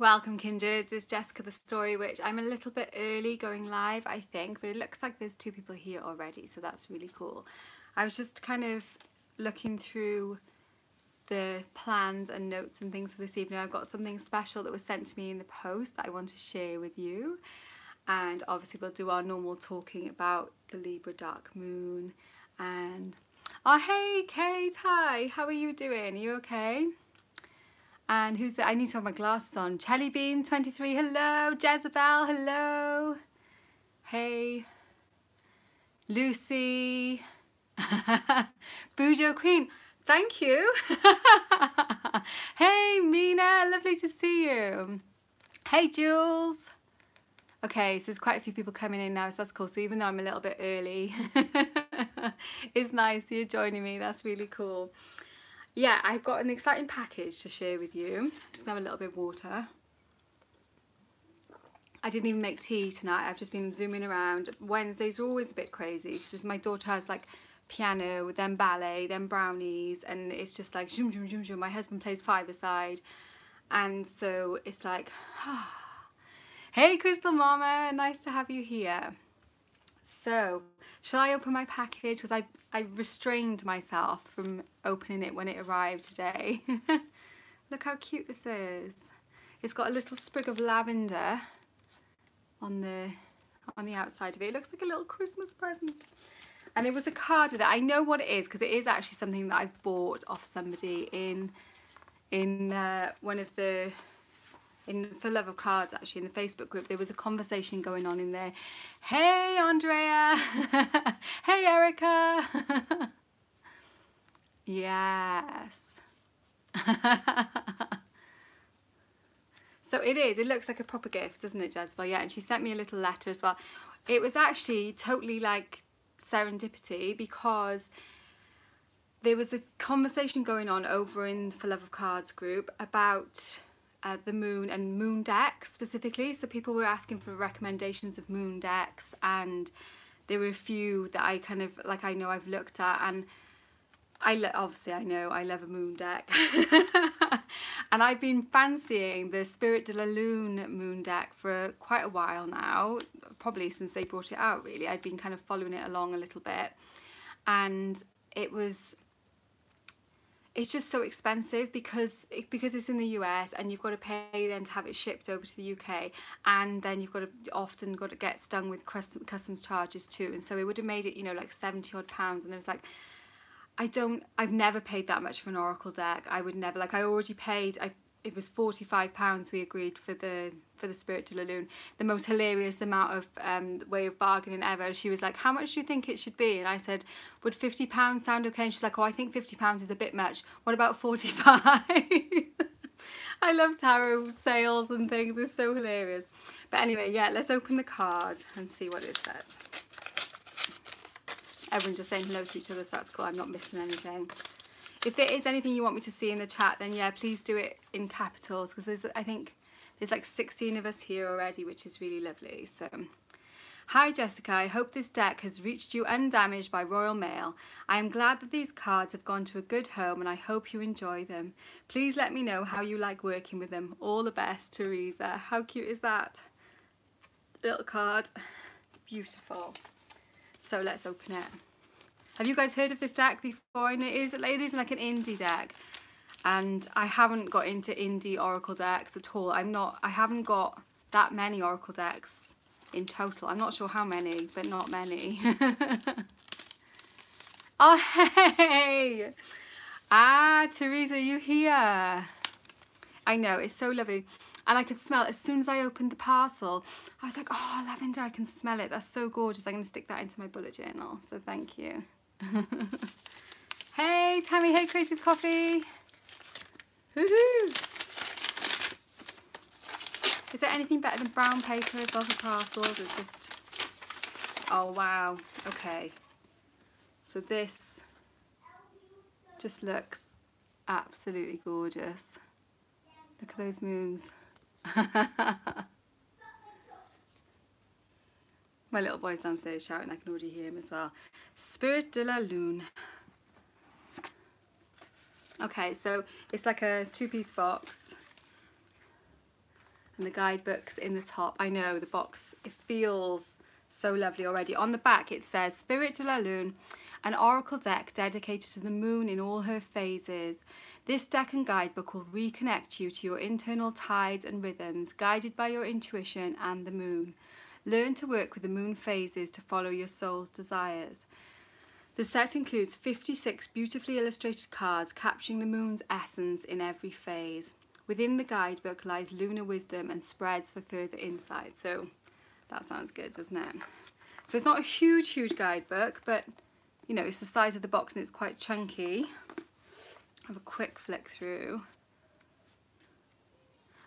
Welcome kindreds, it's Jessica the Story Witch. I'm a little bit early going live I think, but it looks like there's 2 people here already, so that's really cool. I was just kind of looking through the plans and notes and things for this evening. I've got something special that was sent to me in the post that I want to share with you, and obviously we'll do our normal talking about the Libra dark moon. And oh hey Kate, hi, how are you doing? Are you okay? And who's that? I need to have my glasses on. Chellybean23, hello. Jezebel, hello. Hey. Lucy. Bujo Queen, thank you. Hey Mina, lovely to see you. Hey Jules. Okay, so there's quite a few people coming in now, so that's cool. So even though I'm a little bit early, it's nice you're joining me. That's really cool. Yeah, I've got an exciting package to share with you. Just gonna have a little bit of water. I didn't even make tea tonight. I've just been zooming around. Wednesdays are always a bit crazy because my daughter has like piano, then ballet, then brownies, and it's just like zoom, zoom, zoom, zoom. My husband plays 5-a-side, and so it's like, hey Crystal Mama, nice to have you here. So, shall I open my package? Because I restrained myself from opening it when it arrived today. Look how cute this is. It's got a little sprig of lavender on the outside of it. It looks like a little Christmas present. And there was a card with it. I know what it is because it is actually something that I've bought off somebody in one of the For Love of Cards, actually, in the Facebook group. There was a conversation going on in there. Hey Andrea. Hey Erica. Yes. So it looks like a proper gift, doesn't it, Jezebel? Yeah, and she sent me a little letter as well. It was actually totally like serendipity because there was a conversation going on over in For Love of Cards group about the moon and moon decks specifically. So people were asking for recommendations of moon decks, and there were a few that I kind of like, I know I've looked at, and obviously I know I love a moon deck. And I've been fancying the Spirit de la Lune moon deck for quite a while now, probably since they brought it out really. I've been kind of following it along a little bit, and it's just so expensive because it's in the US, and you've got to pay then to have it shipped over to the UK, and then you've got to often get stung with customs charges too. And so it would have made it, you know, like 70 odd pounds, and it was like, I've never paid that much for an oracle deck. I would never, like, I already paid, it was £45 we agreed for the Spirit de la Lune. The most hilarious amount of way of bargaining ever. She was like, how much do you think it should be? And I said, would £50 sound okay? And she was like, oh, I think £50 is a bit much. What about 45? I love tarot sales and things. It's so hilarious. But anyway, yeah, let's open the card and see what it says. Everyone's just saying hello to each other, so that's cool. I'm not missing anything. If there is anything you want me to see in the chat, then yeah, please do it in capitals, because I think there's like 16 of us here already, which is really lovely. So, hi Jessica, I hope this deck has reached you undamaged by Royal Mail. I am glad that these cards have gone to a good home, and I hope you enjoy them. Please let me know how you like working with them. All the best, Teresa. How cute is that? Little card. Beautiful. So let's open it. Have you guys heard of this deck before? And it is like an indie deck, and I haven't got into indie oracle decks at all. I haven't got that many oracle decks in total. I'm not sure how many, but not many. Oh hey! Teresa, you here? I know, it's so lovely. And I could smell it as soon as I opened the parcel. I was like, oh, lavender, I can smell it. That's so gorgeous. I'm going to stick that into my bullet journal. So thank you. Hey, Tammy. Hey, Creative Coffee. Woohoo. Is there anything better than brown paper as well for parcels? It's just, oh, wow. Okay. So this just looks absolutely gorgeous. Look at those moons. My little boy's downstairs shouting, I can already hear him as well. Spirit de la Lune. Okay, so it's like a 2-piece box. and the guidebook's in the top. I know the box, it feels so lovely already. On the back it says Spirit de la Lune, an oracle deck dedicated to the moon in all her phases. This deck and guidebook will reconnect you to your internal tides and rhythms, guided by your intuition and the moon. Learn to work with the moon phases to follow your soul's desires. The set includes 56 beautifully illustrated cards capturing the moon's essence in every phase. Within the guidebook lies lunar wisdom and spreads for further insight. So that sounds good, doesn't it? So it's not a huge guidebook, but you know, it's the size of the box and it's quite chunky. Have a quick flick through.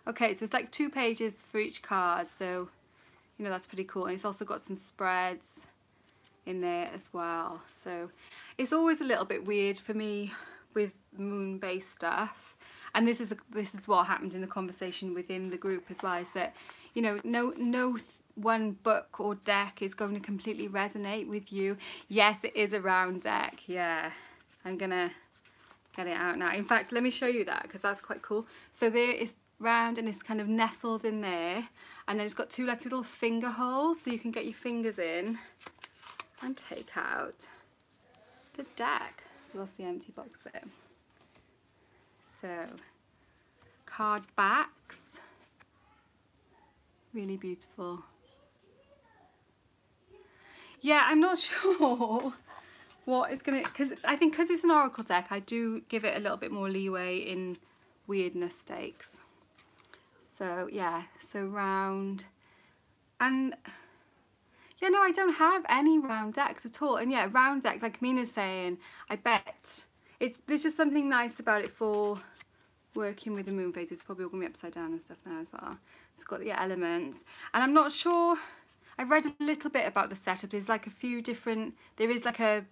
Okay, so it's like 2 pages for each card, so you know, that's pretty cool. And it's also got some spreads in there as well. So it's always a little bit weird for me with moon based stuff, and this is what happened in the conversation within the group as well, is that, you know, no one book or deck is going to completely resonate with you. Yes, it is a round deck. Yeah, I'm gonna get it out now. In fact, let me show you that, because that's quite cool. So there is round and it's kind of nestled in there, and then it's got 2 like little finger holes, so you can get your fingers in and take out the deck. So that's the empty box there. So card backs, really beautiful. Yeah, I'm not sure what is gonna, because I think because it's an oracle deck, I do give it a little bit more leeway in weirdness stakes. So yeah, so round, and yeah, no, I don't have any round decks at all. And yeah, round deck, like Mina's saying, I bet there's just something nice about it for working with the moon phases. It's probably all gonna be upside down and stuff now as well. It's got the elements, and I'm not sure. I've read a little bit about the setup. There's like a few different. There is like a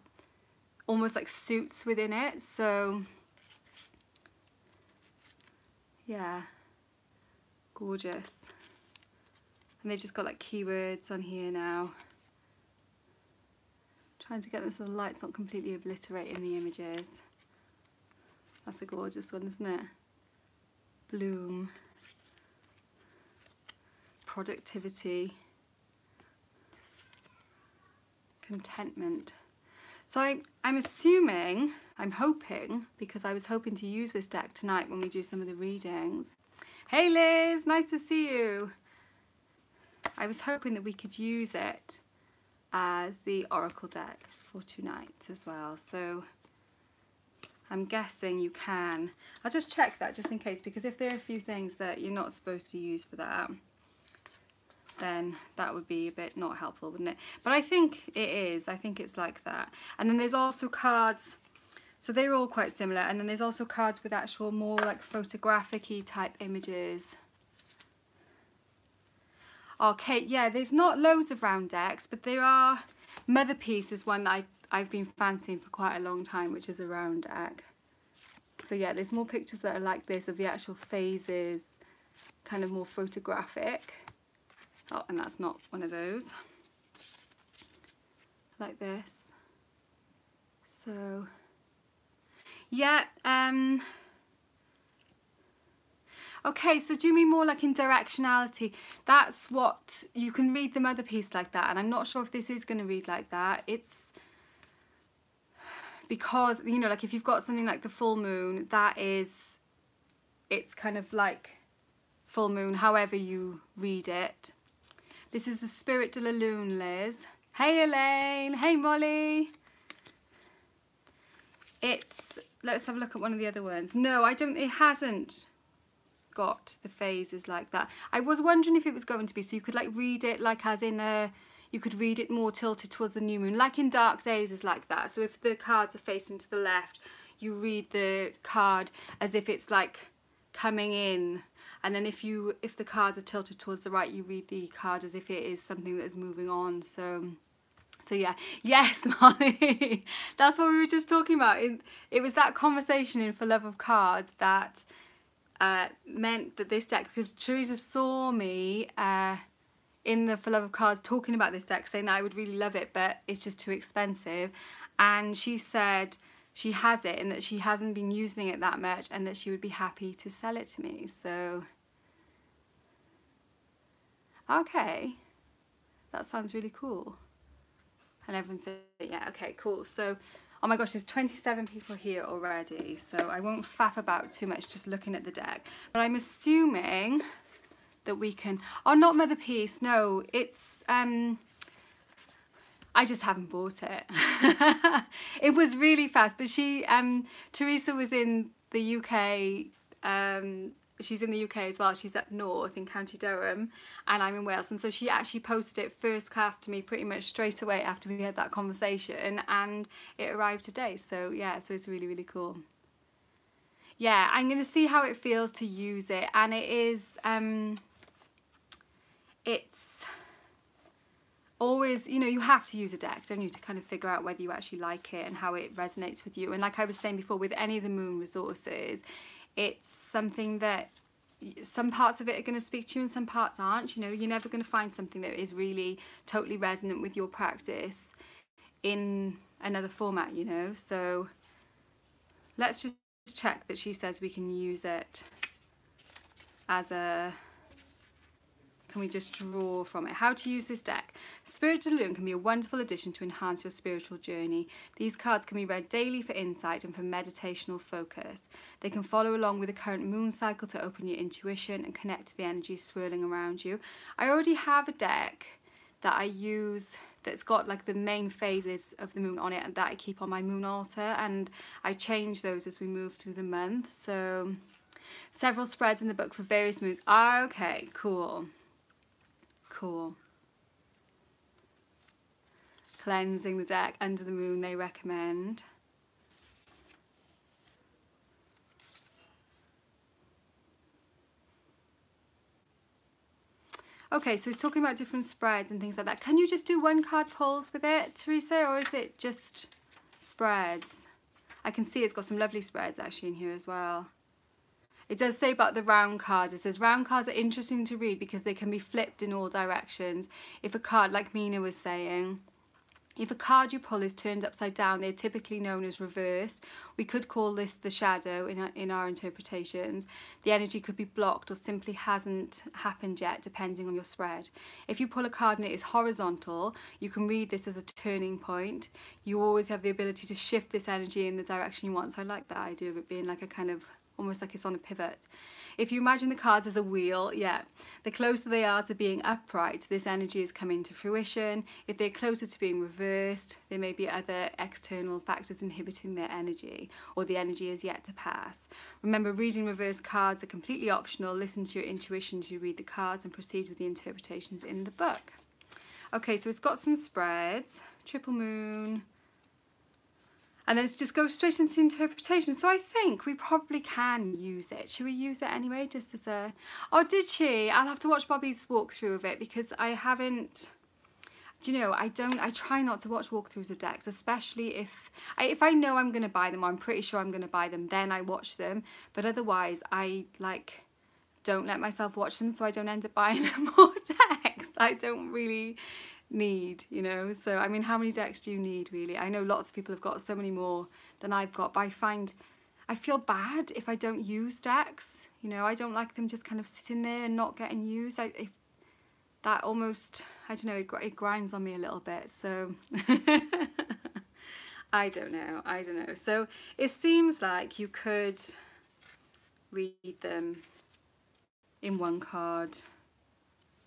almost like suits within it. So yeah, gorgeous. And they've just got like keywords on here now. Trying to get this so the light's not completely obliterating the images. That's a gorgeous one, isn't it? Bloom. Productivity. Contentment. So I'm assuming, I'm hoping, because I was hoping to use this deck tonight when we do some of the readings. Hey Liz, nice to see you. I was hoping that we could use it as the oracle deck for tonight as well. So I'm guessing you can. I'll just check that just in case, because if there are a few things that you're not supposed to use for that, then that would be a bit not helpful, wouldn't it? But I think it is. I think it's like that. And then there's also cards, so they're all quite similar. And then there's also cards with actual more like photographic-y type images. Okay, yeah, there's not loads of round decks, but there are. Mother Piece is one that I've been fancying for quite a long time, which is a round deck. So yeah, there's more pictures that are like this of the actual phases, kind of more photographic. Oh, and that's not one of those. Like this. So yeah, okay, so do you mean more like in directionality? That's what, you can read the Mother Piece like that, and I'm not sure if this is going to read like that. It's because, you know, like if you've got something like the full moon, that is, it's kind of like full moon, however you read it. This is the Spirit de la Lune, Liz. Hey Elaine, hey Molly. It's, let's have a look at one of the other ones. No, I don't, it hasn't got the phases like that. I was wondering if it was going to be, so you could like read it like as in a, you could read it more tilted towards the new moon, like in Dark Days is like that. So if the cards are facing to the left, you read the card as if it's like coming in, and then if the cards are tilted towards the right, you read the card as if it is something that is moving on. So yeah, yes, Molly, that's what we were just talking about. It was that conversation in For Love of Cards that meant that this deck, because Teresa saw me in the For Love of Cards talking about this deck, saying that I would really love it, but it's just too expensive, and she said she has it and that she hasn't been using it that much and that she would be happy to sell it to me. So Okay, that sounds really cool. And everyone's saying, yeah, okay, cool. So, oh my gosh, there's 27 people here already, so I won't faff about too much just looking at the deck. But I'm assuming that we can, oh, not Mother Peace, no, it's, I just haven't bought it. It was really fast, but she, Teresa was in the UK, she's in the UK as well. She's up north in County Durham and I'm in Wales. And so she actually posted it first class to me pretty much straight away after we had that conversation, and it arrived today. So yeah, so it's really, really cool. Yeah, I'm going to see how it feels to use it. And it is, it's always, you know, you have to use a deck, don't you, to kind of figure out whether you actually like it and how it resonates with you. And like I was saying before, with any of the moon resources, it's something that some parts of it are going to speak to you and some parts aren't. You know, you're never going to find something that is really totally resonant with your practice in another format, you know. So let's just check that she says we can use it as a, can we just draw from it? How to use this deck. Spirit de Lune can be a wonderful addition to enhance your spiritual journey. These cards can be read daily for insight and for meditational focus. They can follow along with the current moon cycle to open your intuition and connect to the energies swirling around you. I already have a deck that I use that's got like the main phases of the moon on it and that I keep on my moon altar, and I change those as we move through the month. So several spreads in the book for various moons. Okay, cool. Cool. Cleansing the deck under the moon, they recommend. Okay, so he's talking about different spreads and things like that. Can you just do one card pulls with it, Teresa, or is it just spreads? I can see it's got some lovely spreads actually in here as well. It does say about the round cards. It says round cards are interesting to read because they can be flipped in all directions. If a card, like Mina was saying, if a card you pull is turned upside down, they're typically known as reversed. We could call this the shadow in our interpretations. The energy could be blocked or simply hasn't happened yet, depending on your spread. If you pull a card and it is horizontal, you can read this as a turning point. You always have the ability to shift this energy in the direction you want. So I like that idea of it being like a kind of almost like it's on a pivot. If you imagine the cards as a wheel, yeah, the closer they are to being upright, this energy is coming to fruition. If they're closer to being reversed, there may be other external factors inhibiting their energy, or the energy is yet to pass. Remember, reading reverse cards are completely optional. Listen to your intuition as you read the cards and proceed with the interpretations in the book. Okay, so it's got some spreads, triple moon, and then it's just go straight into interpretation. So I think we probably can use it. Should we use it anyway, just as a... Oh, did she? I'll have to watch Bobby's walkthrough of it because I haven't... Do you know, I try not to watch walkthroughs of decks, especially if I know I'm going to buy them, or I'm pretty sure I'm going to buy them, then I watch them. But otherwise, I, like, don't let myself watch them so I don't end up buying more decks. I don't really need, you know. So I mean, how many decks do you need really? I know lots of people have got so many more than I've got, but I feel bad if I don't use decks, you know. I don't like them just kind of sitting there and not getting used. That almost, I don't know, it grinds on me a little bit, so I don't know. So it seems like you could read them in one card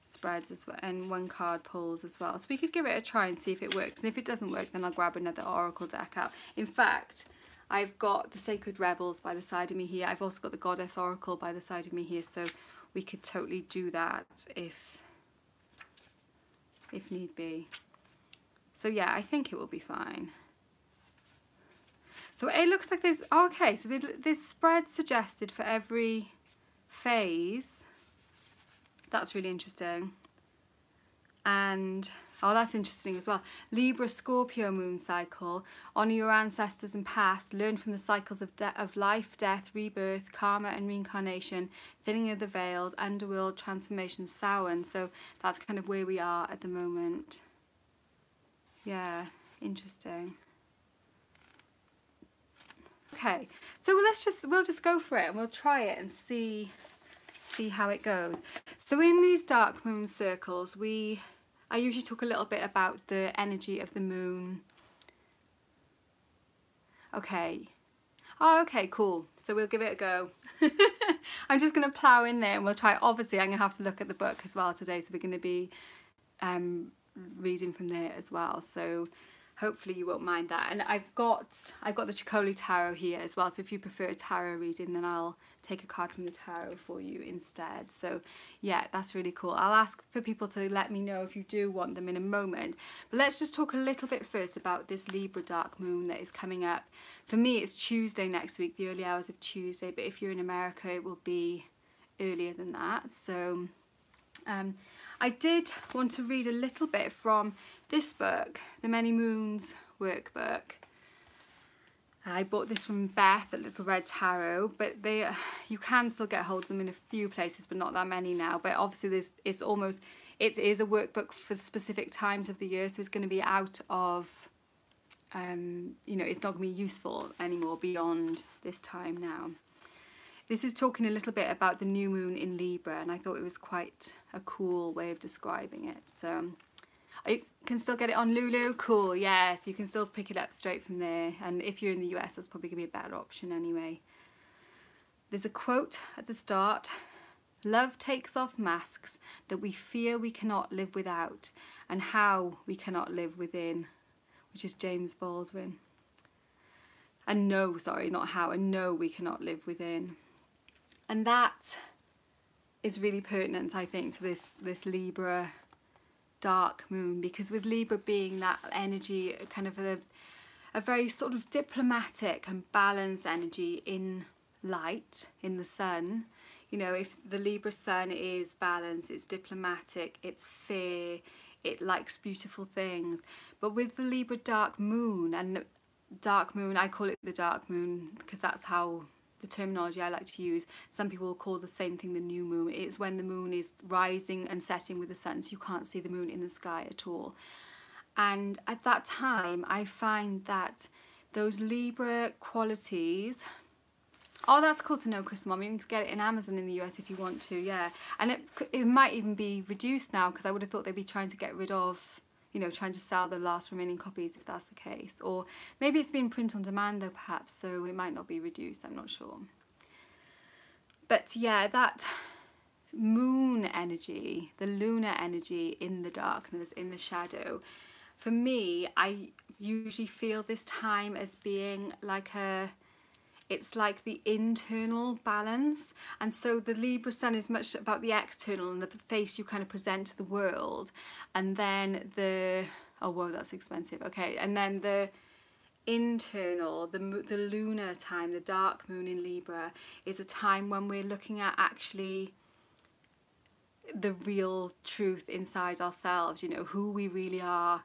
spreads as well, and one card pulls as well. So we could give it a try and see if it works, and if it doesn't work, then I'll grab another oracle deck out. In fact, I've got the Sacred Rebels by the side of me here. I've also got the Goddess Oracle by the side of me here, so we could totally do that if need be. So yeah, I think it will be fine. So it looks like there's, okay, so there's spread suggested for every phase. That's really interesting. And oh, that's interesting as well. Libra Scorpio moon cycle. Honor your ancestors and past. Learn from the cycles of life, death, rebirth, karma and reincarnation. Thinning of the veils, underworld, transformation, Samhain. So that's kind of where we are at the moment. Yeah, interesting. Okay, so we'll just go for it and we'll try it and see how it goes. So in these dark moon circles, I usually talk a little bit about the energy of the moon. Okay. Oh, okay, cool. So we'll give it a go. I'm just going to plow in there and we'll try. Obviously, I'm going to have to look at the book as well today. So we're going to be reading from there as well. So hopefully you won't mind that. And I've got the Chicoli Tarot here as well. So if you prefer a tarot reading, then I'll take a card from the tarot for you instead. So yeah, that's really cool. I'll ask for people to let me know if you do want them in a moment. But let's just talk a little bit first about this Libra dark moon that is coming up. For me, it's Tuesday next week, the early hours of Tuesday. But if you're in America, it will be earlier than that. So I did want to read a little bit from this book, The Many Moons Workbook. I bought this from Beth at Little Red Tarot, but you can still get hold of them in a few places, but not that many now. But obviously it is a workbook for specific times of the year, so it's going to be out of, you know, it's not going to be useful anymore beyond this time now. This is talking a little bit about the new moon in Libra, and I thought it was quite a cool way of describing it. So you can still get it on Lulu. Cool, yes, you can still pick it up straight from there. And if you're in the US, that's probably going to be a better option anyway. There's a quote at the start. Love takes off masks that we fear we cannot live without, and how we cannot live within, which is James Baldwin. And no, sorry, not how, and no, we cannot live within. And that is really pertinent, I think, to this Libra dark moon, because with Libra being that energy, kind of a very sort of diplomatic and balanced energy in light, in the sun. You know, if the Libra sun is balanced, it's diplomatic, it's fair, it likes beautiful things. But with the Libra dark moon, and dark moon, I call it the dark moon because that's how the terminology I like to use. Some people will call the same thing the new moon. It's when the moon is rising and setting with the sun, so you can't see the moon in the sky at all. And at that time, I find that those Libra qualities... Oh, that's cool to know, Crystal Mom. You can get it in Amazon in the US if you want to, yeah. And it might even be reduced now, because I would have thought they'd be trying to get rid of, you know, trying to sell the last remaining copies if that's the case. Or maybe it's been print on demand though, perhaps, so it might not be reduced, I'm not sure. But yeah, that moon energy, the lunar energy in the darkness, in the shadow, for me, I usually feel this time as being like it's like the internal balance. And so the Libra sun is much about the external and the face you kind of present to the world. And then oh whoa, that's expensive. Okay, and then the internal, the lunar time, the dark moon in Libra, is a time when we're looking at actually the real truth inside ourselves, you know, who we really are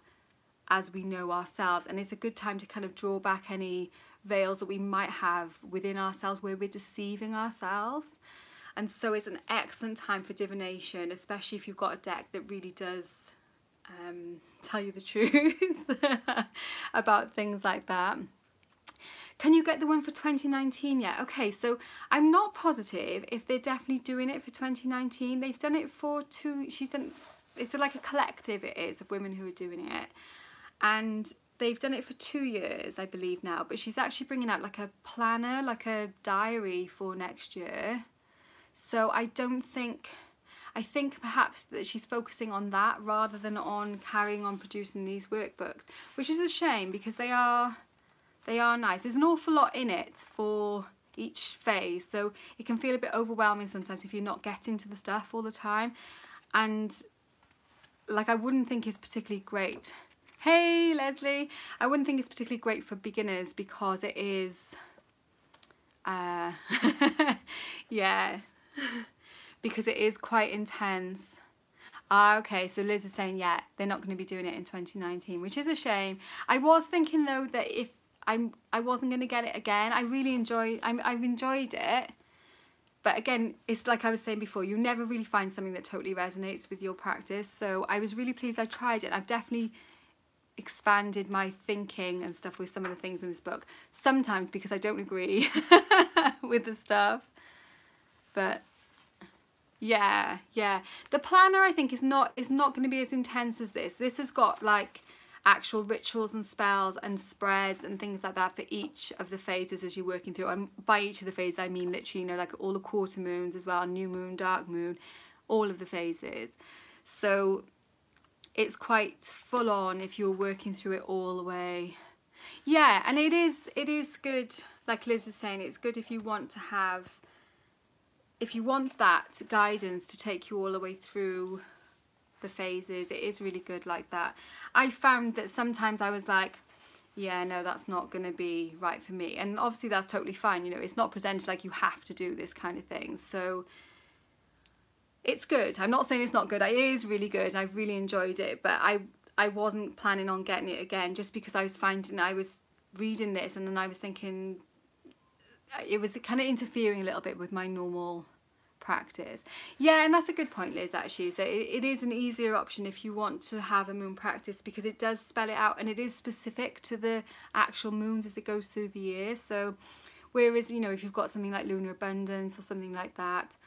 as we know ourselves. And it's a good time to kind of draw back any veils that we might have within ourselves where we're deceiving ourselves. And so it's an excellent time for divination, especially if you've got a deck that really does tell you the truth about things like that. Can you get the one for 2019 yet? Okay, so I'm not positive if they're definitely doing it for 2019. They've done it for it's like a collective, it is, of women who are doing it. And they've done it for 2 years, I believe now, but she's actually bringing out like a planner, like a diary for next year. So I think perhaps that she's focusing on that rather than on carrying on producing these workbooks, which is a shame because they are nice. There's an awful lot in it for each phase, so it can feel a bit overwhelming sometimes if you're not getting to the stuff all the time. And like, I wouldn't think it's particularly great. Hey Leslie, I wouldn't think it's particularly great for beginners because it is yeah, because it is quite intense. Okay, so Liz is saying, yeah, they're not going to be doing it in 2019, which is a shame. I was thinking though that if I wasn't going to get it again. I've enjoyed it, but again, it's like I was saying before, you never really find something that totally resonates with your practice. So I was really pleased I tried it. I've definitely expanded my thinking and stuff with some of the things in this book, sometimes because I don't agree with the stuff, but Yeah, yeah. The planner, I think, is not going to be as intense as this. This has got like actual rituals and spells and spreads and things like that for each of the phases as you're working through. And by each of the phases, I mean literally, you know, like all the quarter moons as well, new moon, dark moon, all of the phases. So it's quite full on if you're working through it all the way. Yeah, and it is good, like Liz is saying, it's good if you want to have, if you want that guidance to take you all the way through the phases. It is really good like that. I found that sometimes I was like, yeah, no, that's not going to be right for me. And obviously that's totally fine. You know, it's not presented like you have to do this kind of thing. So it's good. I'm not saying it's not good. It is really good. I've really enjoyed it. But I wasn't planning on getting it again, just because I was finding, I was reading this and then I was thinking it was kind of interfering a little bit with my normal practice. Yeah, and that's a good point, Liz, actually. So it is an easier option if you want to have a moon practice, because it does spell it out and it is specific to the actual moons as it goes through the year. So whereas, you know, if you've got something like lunar abundance or something like that,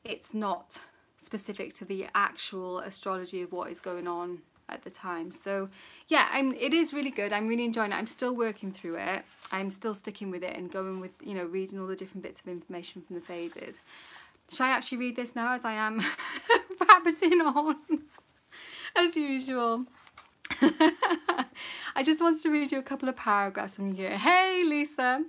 it's not specific to the actual astrology of what is going on at the time. So yeah, it is really good. I'm really enjoying it. I'm still working through it. I'm still sticking with it and going with, you know, reading all the different bits of information from the phases. Shall I actually read this now, as I am rabbiting on as usual? I just wanted to read you a couple of paragraphs from here. Hey Lisa.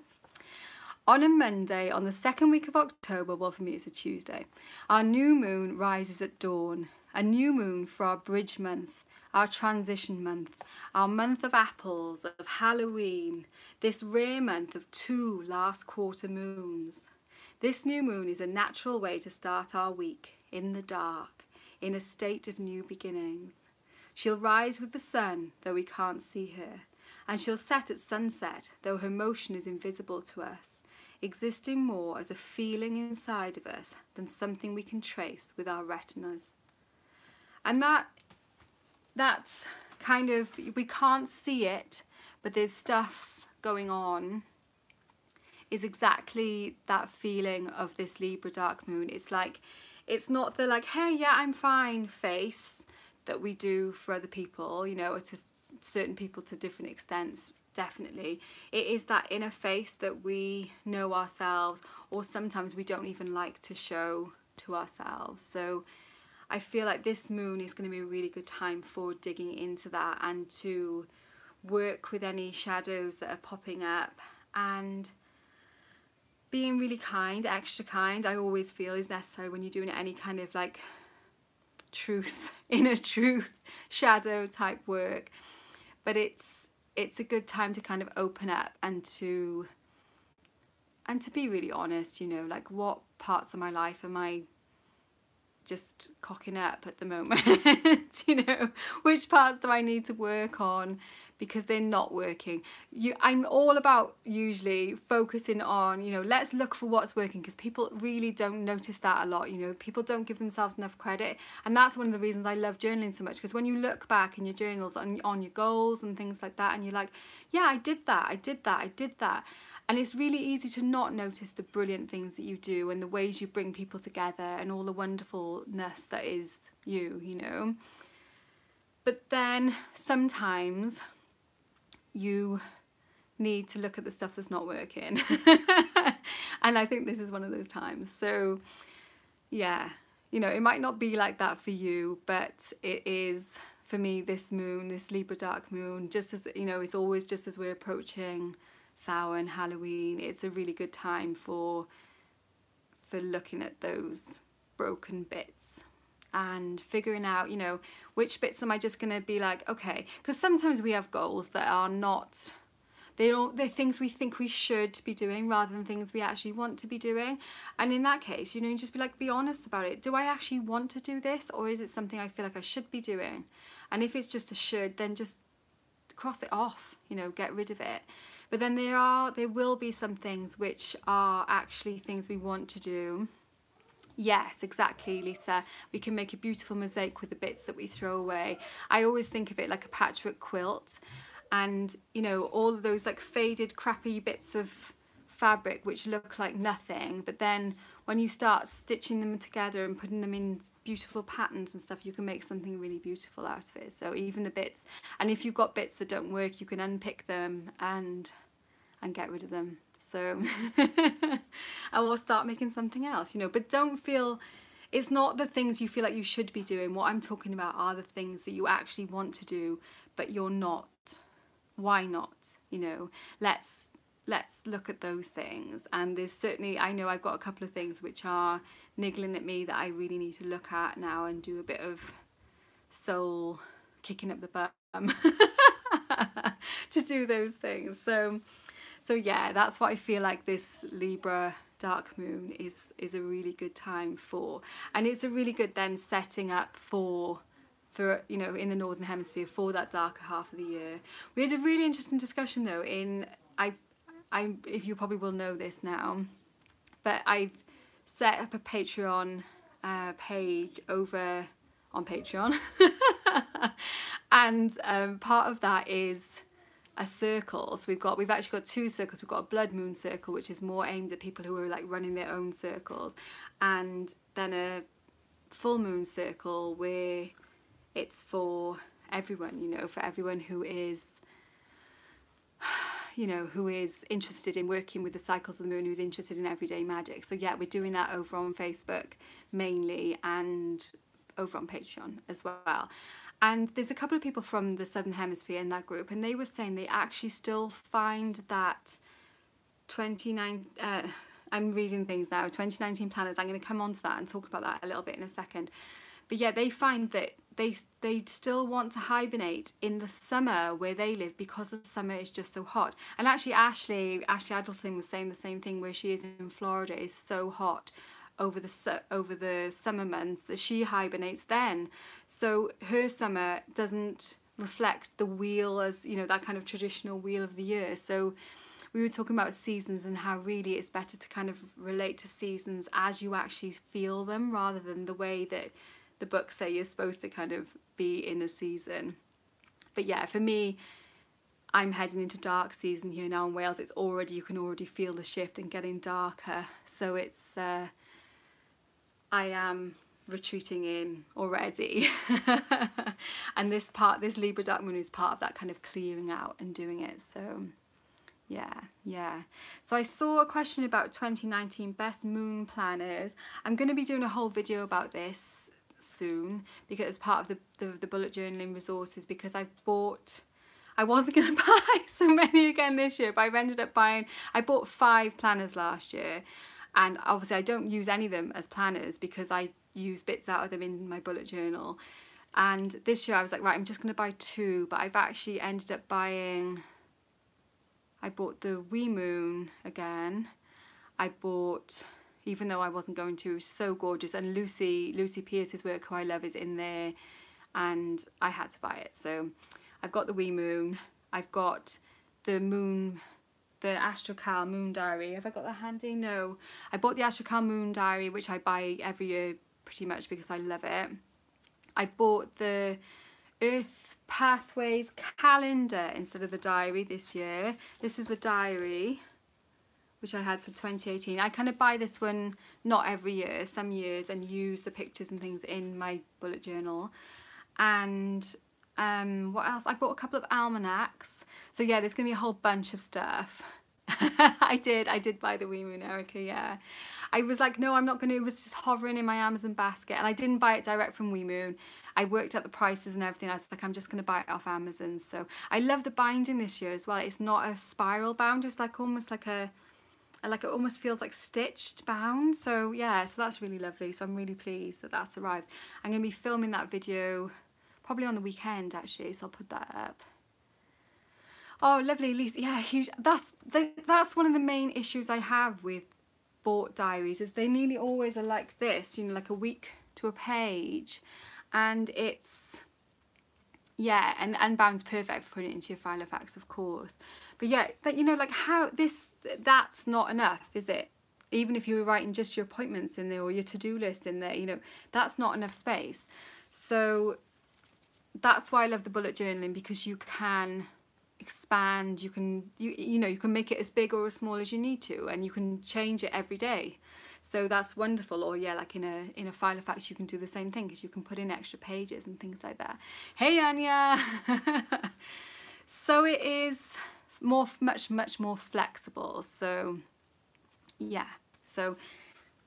On a Monday, on the second week of October, well for me it's a Tuesday, our new moon rises at dawn. A new moon for our bridge month, our transition month, our month of apples, of Halloween, this rare month of 2 last quarter moons. This new moon is a natural way to start our week, in the dark, in a state of new beginnings. She'll rise with the sun, though we can't see her, and she'll set at sunset, though her motion is invisible to us, existing more as a feeling inside of us than something we can trace with our retinas. And that's kind of, we can't see it, but there's stuff going on, is exactly that feeling of this Libra dark moon. It's like, it's not the like, hey, yeah, I'm fine face that we do for other people, you know, to certain people to different extents, definitely. It is that inner face that we know ourselves, or sometimes we don't even like to show to ourselves. So I feel like this moon is going to be a really good time for digging into that and to work with any shadows that are popping up, and being really kind, extra kind, I always feel is necessary when you're doing any kind of like truth, inner truth, shadow type work. But it's a good time to kind of open up and to be really honest, you know, like what parts of my life am I just cocking up at the moment? You know, which parts do I need to work on because they're not working? I'm all about usually focusing on, you know, let's look for what's working, because people really don't notice that a lot. You know, people don't give themselves enough credit, and that's one of the reasons I love journaling so much, because when you look back in your journals on your goals and things like that, and you're like, yeah, I did that, I did that, I did that. And it's really easy to not notice the brilliant things that you do and the ways you bring people together and all the wonderfulness that is you, you know. But then sometimes you need to look at the stuff that's not working. And I think this is one of those times. So yeah, you know, it might not be like that for you, but it is for me, this moon, this Libra dark moon, just as, you know, it's always just as we're approaching Samhain, Halloween, it's a really good time for looking at those broken bits and figuring out, you know, which bits am I just going to be like, okay, because sometimes we have goals that are not, they're things we think we should be doing rather than things we actually want to be doing. And in that case, you know, just be like, be honest about it. Do I actually want to do this, or is it something I feel like I should be doing? And if it's just a should, then just cross it off, you know, get rid of it. But then there will be some things which are actually things we want to do. Yes, exactly, Lisa. We can make a beautiful mosaic with the bits that we throw away. I always think of it like a patchwork quilt, and, you know, all of those like faded, crappy bits of fabric which look like nothing, but then when you start stitching them together and putting them in beautiful patterns and stuff, you can make something really beautiful out of it. So even the bits, and if you've got bits that don't work, you can unpick them and get rid of them. So and we'll start making something else, you know. But don't feel, it's not the things you feel like you should be doing. What I'm talking about are the things that you actually want to do but you're not. Why not? You know, let's look at those things. And there's certainly, I know I've got a couple of things which are niggling at me that I really need to look at now and do a bit of soul kicking up the bum to do those things. So yeah, that's what I feel like this Libra dark moon is a really good time for. And it's a really good then setting up for you know, in the Northern Hemisphere for that darker half of the year. We had a really interesting discussion though if you probably will know this now, but I've set up a Patreon page over on Patreon and part of that is a circle. So we've actually got two circles. We've got a blood moon circle, which is more aimed at people who are like running their own circles, and then a full moon circle where it's for everyone, you know, for everyone who is, you know, who is interested in working with the cycles of the moon, who's interested in everyday magic. So yeah, we're doing that over on Facebook mainly and over on Patreon as well. And there's a couple of people from the Southern Hemisphere in that group, and they were saying they actually still find that I'm reading things now, 2019 planners, I'm going to come on to that and talk about that a little bit in a second. But yeah, they find that they still want to hibernate in the summer where they live because the summer is just so hot. And actually Ashley Addleton was saying the same thing, where she is in Florida is so hot over the summer months that she hibernates then. So her summer doesn't reflect the wheel as, you know, that kind of traditional wheel of the year. So we were talking about seasons and how really it's better to kind of relate to seasons as you actually feel them, rather than the way that the books say you're supposed to kind of be in a season. But yeah, for me, I'm heading into dark season here now in Wales. It's already, you can already feel the shift and getting darker. So it's, I am retreating in already. And this Libra dark moon is part of that kind of clearing out and doing it. So yeah. So I saw a question about 2019 best moon planners. I'm going to be doing a whole video about this soon, because as part of the bullet journaling resources, because I wasn't going to buy so many again this year, but I've ended up buying, I bought 5 planners last year, and obviously I don't use any of them as planners because I use bits out of them in my bullet journal. And this year I was like, right, I'm just going to buy 2, but I've actually ended up buying, I bought the wee moon again. I bought, even though I wasn't going to, it was so gorgeous, and Lucy Pierce's work, who I love, is in there, and I had to buy it. So I've got the wee moon, I've got the moon, the Astrocal moon diary. Have I got that handy? No. I bought the Astrocal moon diary, which I buy every year pretty much because I love it. I bought the Earth Pathways calendar instead of the diary this year. This is the diary, which I had for 2018. I kind of buy this one not every year, some years, and use the pictures and things in my bullet journal. And what else? I bought a couple of almanacs. So yeah, there's gonna be a whole bunch of stuff. I did buy the wee moon, Erica, yeah. I was like, no, I'm not gonna, it was just hovering in my Amazon basket, and I didn't buy it direct from Wee Moon. I worked out the prices and everything. I was like, I'm just gonna buy it off Amazon. So I love the binding this year as well. It's not a spiral bound, it's like almost like it almost feels like stitched bound. So yeah, so that's really lovely. So I'm really pleased that that's arrived. I'm gonna be filming that video probably on the weekend actually, so I'll put that up. Oh, lovely, Lisa. Yeah, huge. That's one of the main issues I have with bought diaries, is they nearly always are like this, you know, like a week to a page, and it's, yeah, and Unbound's perfect for putting it into your file of facts, of course. But yeah, that, you know, like how that's not enough, is it? Even if you were writing just your appointments in there or your to-do list in there, you know, that's not enough space. So that's why I love the bullet journaling, because you can expand, you can make it as big or as small as you need to, and you can change it every day. So that's wonderful. Or yeah, like in a file of facts you can do the same thing, because you can put in extra pages and things like that. Hey Anya. So it is much more flexible. So yeah, so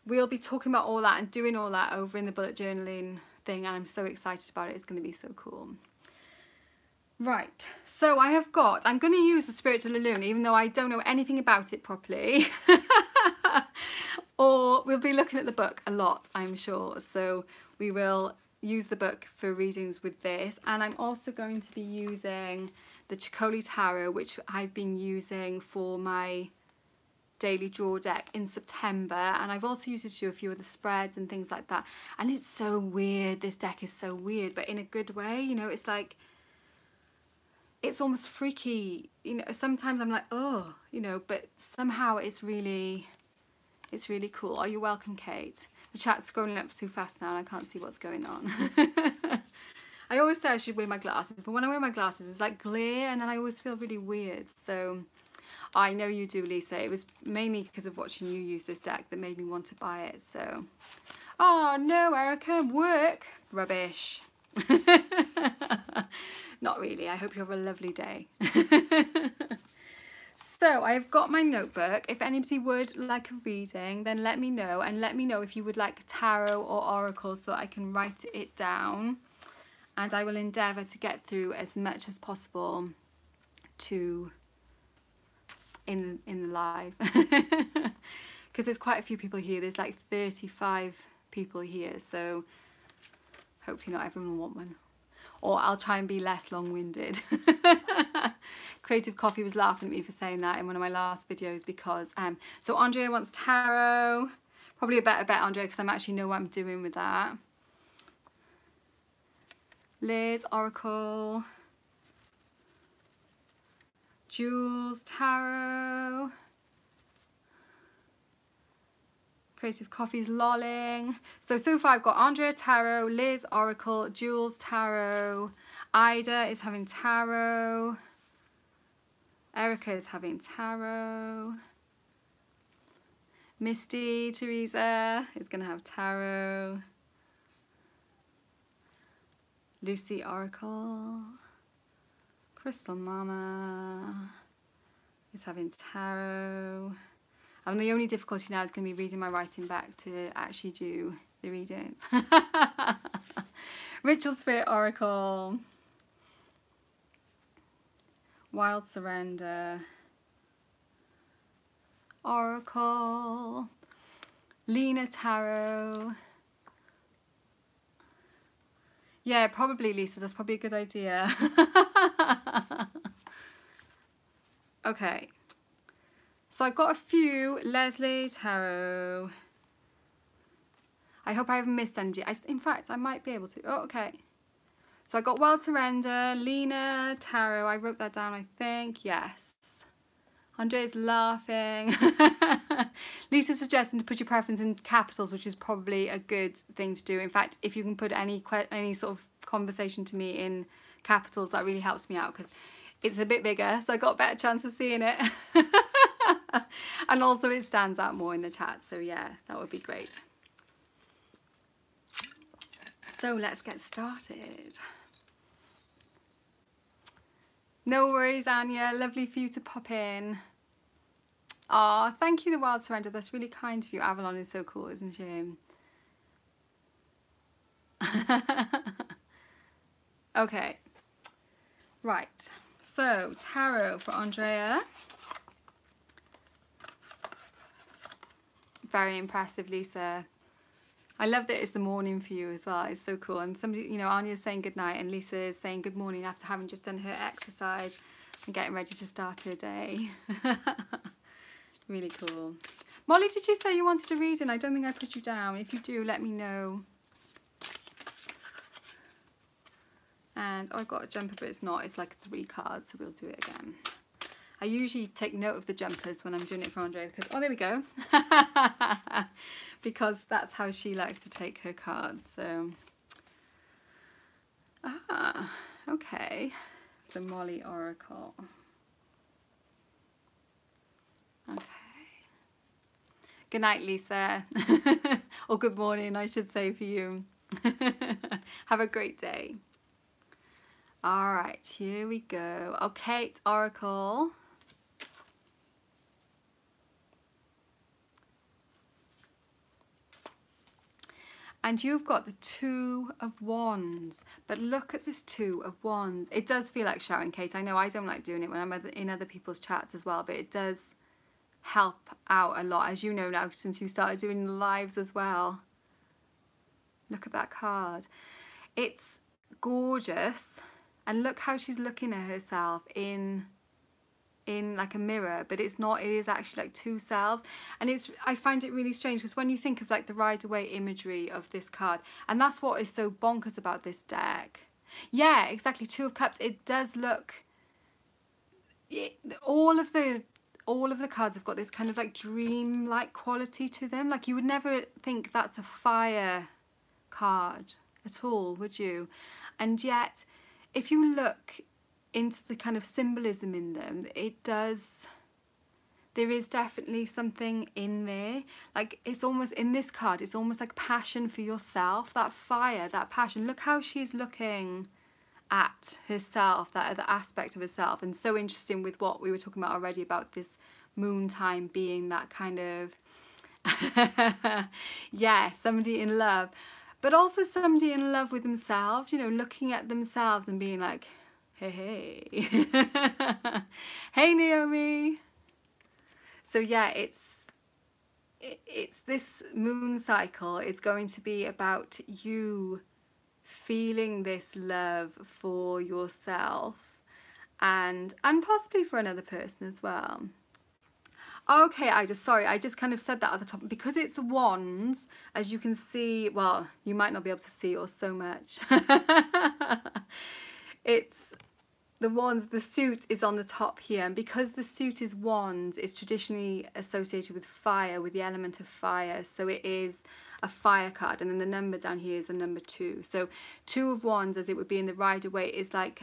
we'll be talking about all that and doing all that over in the bullet journaling thing, and I'm so excited about it. It's going to be so cool. Right, so I'm going to use the Spiritual Luna, even though I don't know anything about it properly. Or we'll be looking at the book a lot, I'm sure. So we will use the book for readings with this. And I'm also going to be using the Chicoli Tarot, which I've been using for my daily draw deck in September, and I've also used it to do a few of the spreads and things like that. And it's so weird. This deck is so weird, but in a good way. You know, it's like, it's almost freaky. You know, sometimes I'm like, oh, you know, but somehow it's really cool. Oh, you're welcome, Kate. The chat's scrolling up too fast now and I can't see what's going on. I always say I should wear my glasses, but when I wear my glasses it's like glare, and then I always feel really weird. So I know you do, Lisa. It was mainly because of watching you use this deck that made me want to buy it. So, oh no, Erica, work rubbish. Not really. I hope you have a lovely day. So I've got my notebook. If anybody would like a reading, then let me know, and let me know if you would like tarot or oracle so that I can write it down, and I will endeavour to get through as much as possible to in the live, because there's quite a few people here. There's like 35 people here, so hopefully not everyone will want one, or I'll try and be less long-winded. Creative Coffee was laughing at me for saying that in one of my last videos, because so Andrea wants tarot, probably a better bet, Andrea, because I actually know what I'm doing with that. Liz, oracle. Jules, tarot. Creative Coffee's lolling. So far I've got Andrea tarot, Liz oracle, Jules tarot, Ida is having tarot, Erica is having tarot, Misty, Teresa is going to have tarot, Lucy oracle, Crystal Mama is having tarot. And the only difficulty now is going to be reading my writing back to actually do the readings. Ritual Spirit Oracle. Wild Surrender. Oracle. Lena Tarot. Yeah, probably, Lisa. That's probably a good idea. Okay. So I've got a few. Leslie Tarot. I hope I haven't missed anybody. In fact, I might be able to. Oh, okay. So I got Wild Surrender, Lena Tarot. I wrote that down, I think. Yes. Andrea's laughing. Lisa's suggesting to put your preference in capitals, which is probably a good thing to do. In fact, if you can put any sort of conversation to me in capitals, that really helps me out, because it's a bit bigger, so I got a better chance of seeing it. And also it stands out more in the chat, so yeah, that would be great. So let's get started. No worries, Anya, lovely for you to pop in. Ah, thank you, the Wild Surrender, that's really kind of you. Avalon is so cool, isn't she? Okay, right, so tarot for Andrea. Very impressive, Lisa. I love that it's the morning for you as well. It's so cool. And somebody, you know, Anya's saying good night and Lisa is saying good morning after having just done her exercise and getting ready to start her day. Really cool. Molly, did you say you wanted to read? And I don't think I put you down. If you do, let me know. And oh, I've got a jumper, but it's not. It's like 3 cards, so we'll do it again. I usually take note of the jumpers when I'm doing it for Andrea because, oh, there we go. Because that's how she likes to take her cards. So, okay. So Molly Oracle. Okay. Good night, Lisa. Or good morning, I should say, for you. Have a great day. All right, here we go. Okay, it's Oracle. And you've got the Two of Wands. But look at this Two of Wands. It does feel like shouting, Kate. I know I don't like doing it when I'm in other people's chats as well, but it does help out a lot, as you know now, since you started doing the lives as well. Look at that card. It's gorgeous. And look how she's looking at herself in like a mirror, but it's not, it is actually like two selves. And I find it really strange because when you think of like the Rider-Waite imagery of this card, and that's what is so bonkers about this deck. Yeah, exactly, Two of Cups. It does look, all of the cards have got this kind of like dream-like quality to them. Like you would never think that's a fire card at all, would you? And yet, if you look into the kind of symbolism in them, there is definitely something in there. Like it's almost, in this card, it's almost like passion for yourself, that fire, that passion. Look how she's looking at herself, that other aspect of herself. And so interesting with what we were talking about already about this moon time being that kind of, yeah, somebody in love, but also somebody in love with themselves, you know, looking at themselves and being like, hey, hey. Hey, Naomi. So yeah, it's this moon cycle is going to be about you feeling this love for yourself and possibly for another person as well. Okay, I just kind of said that at the top because it's wands, as you can see. Well, you might not be able to see or so much. It's the wands, the suit is on the top here, and because the suit is wands, it's traditionally associated with fire, with the element of fire, so it is a fire card. And then the number down here is the number 2. So Two of Wands, as it would be in the Rider-Waite, is like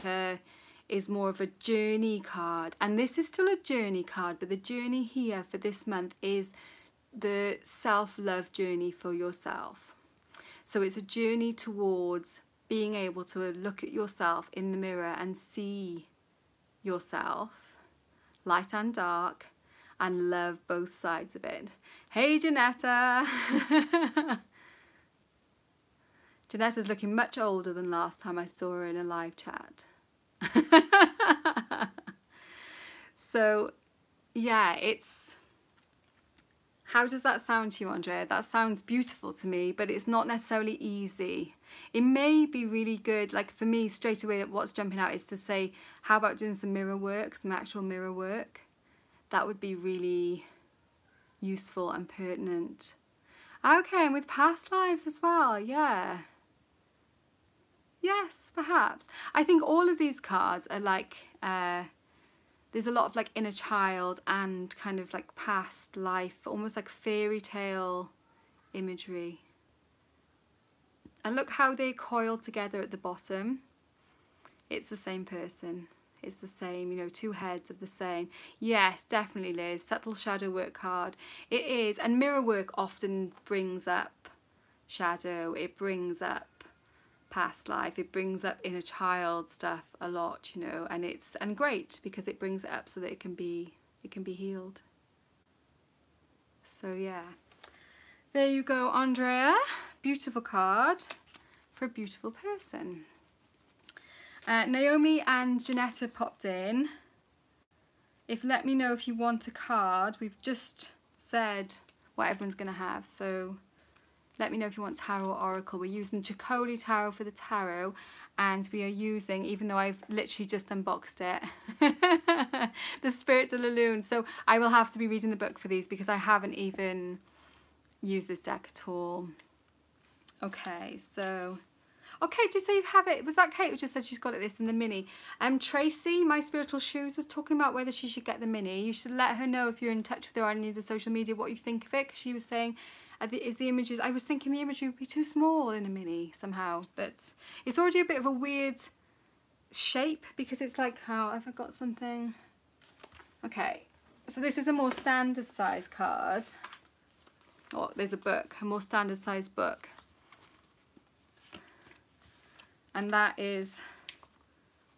is more of a journey card, and this is still a journey card, but the journey here for this month is the self-love journey for yourself. So it's a journey towards being able to look at yourself in the mirror and see yourself, light and dark, and love both sides of it. Hey, Janetta. Janetta's looking much older than last time I saw her in a live chat. So, yeah, how does that sound to you, Andrea? That sounds beautiful to me, but it's not necessarily easy. It may be really good, like for me, straight away, what's jumping out is to say, how about doing some mirror work, some actual mirror work? That would be really useful and pertinent. Okay, and with past lives as well, yeah. Yes, perhaps. I think all of these cards are like, there's a lot of like inner child and kind of like past life, almost like fairy tale imagery. And look how they coil together at the bottom. It's the same person. It's the same, you know, two heads of the same. Yes, definitely, Liz. Subtle shadow work card. It is. And mirror work often brings up shadow. It brings up past life. It brings up inner child stuff a lot, you know, and it's great because it brings it up so that it can be healed. So yeah. There you go, Andrea. Beautiful card for a beautiful person. Naomi and Janetta popped in. Let me know if you want a card. We've just said what everyone's going to have, so let me know if you want tarot or oracle. We're using Chicoli Tarot for the tarot, and we are using, even though I've literally just unboxed it, the Spirit de la Lune. So I will have to be reading the book for these because I haven't even used this deck at all. Okay, so... Okay, do you say you have it? Was that Kate who just said she's got this in the mini? Tracy, My Spiritual Shoes, was talking about whether she should get the mini. You should let her know if you're in touch with her on any of the social media what you think of it, because she was saying, is the images... I was thinking the imagery would be too small in a mini somehow, but it's already a bit of a weird shape because it's like, how have I got something? Okay, so this is a more standard size card. Oh, there's a book, a more standard size book. And that is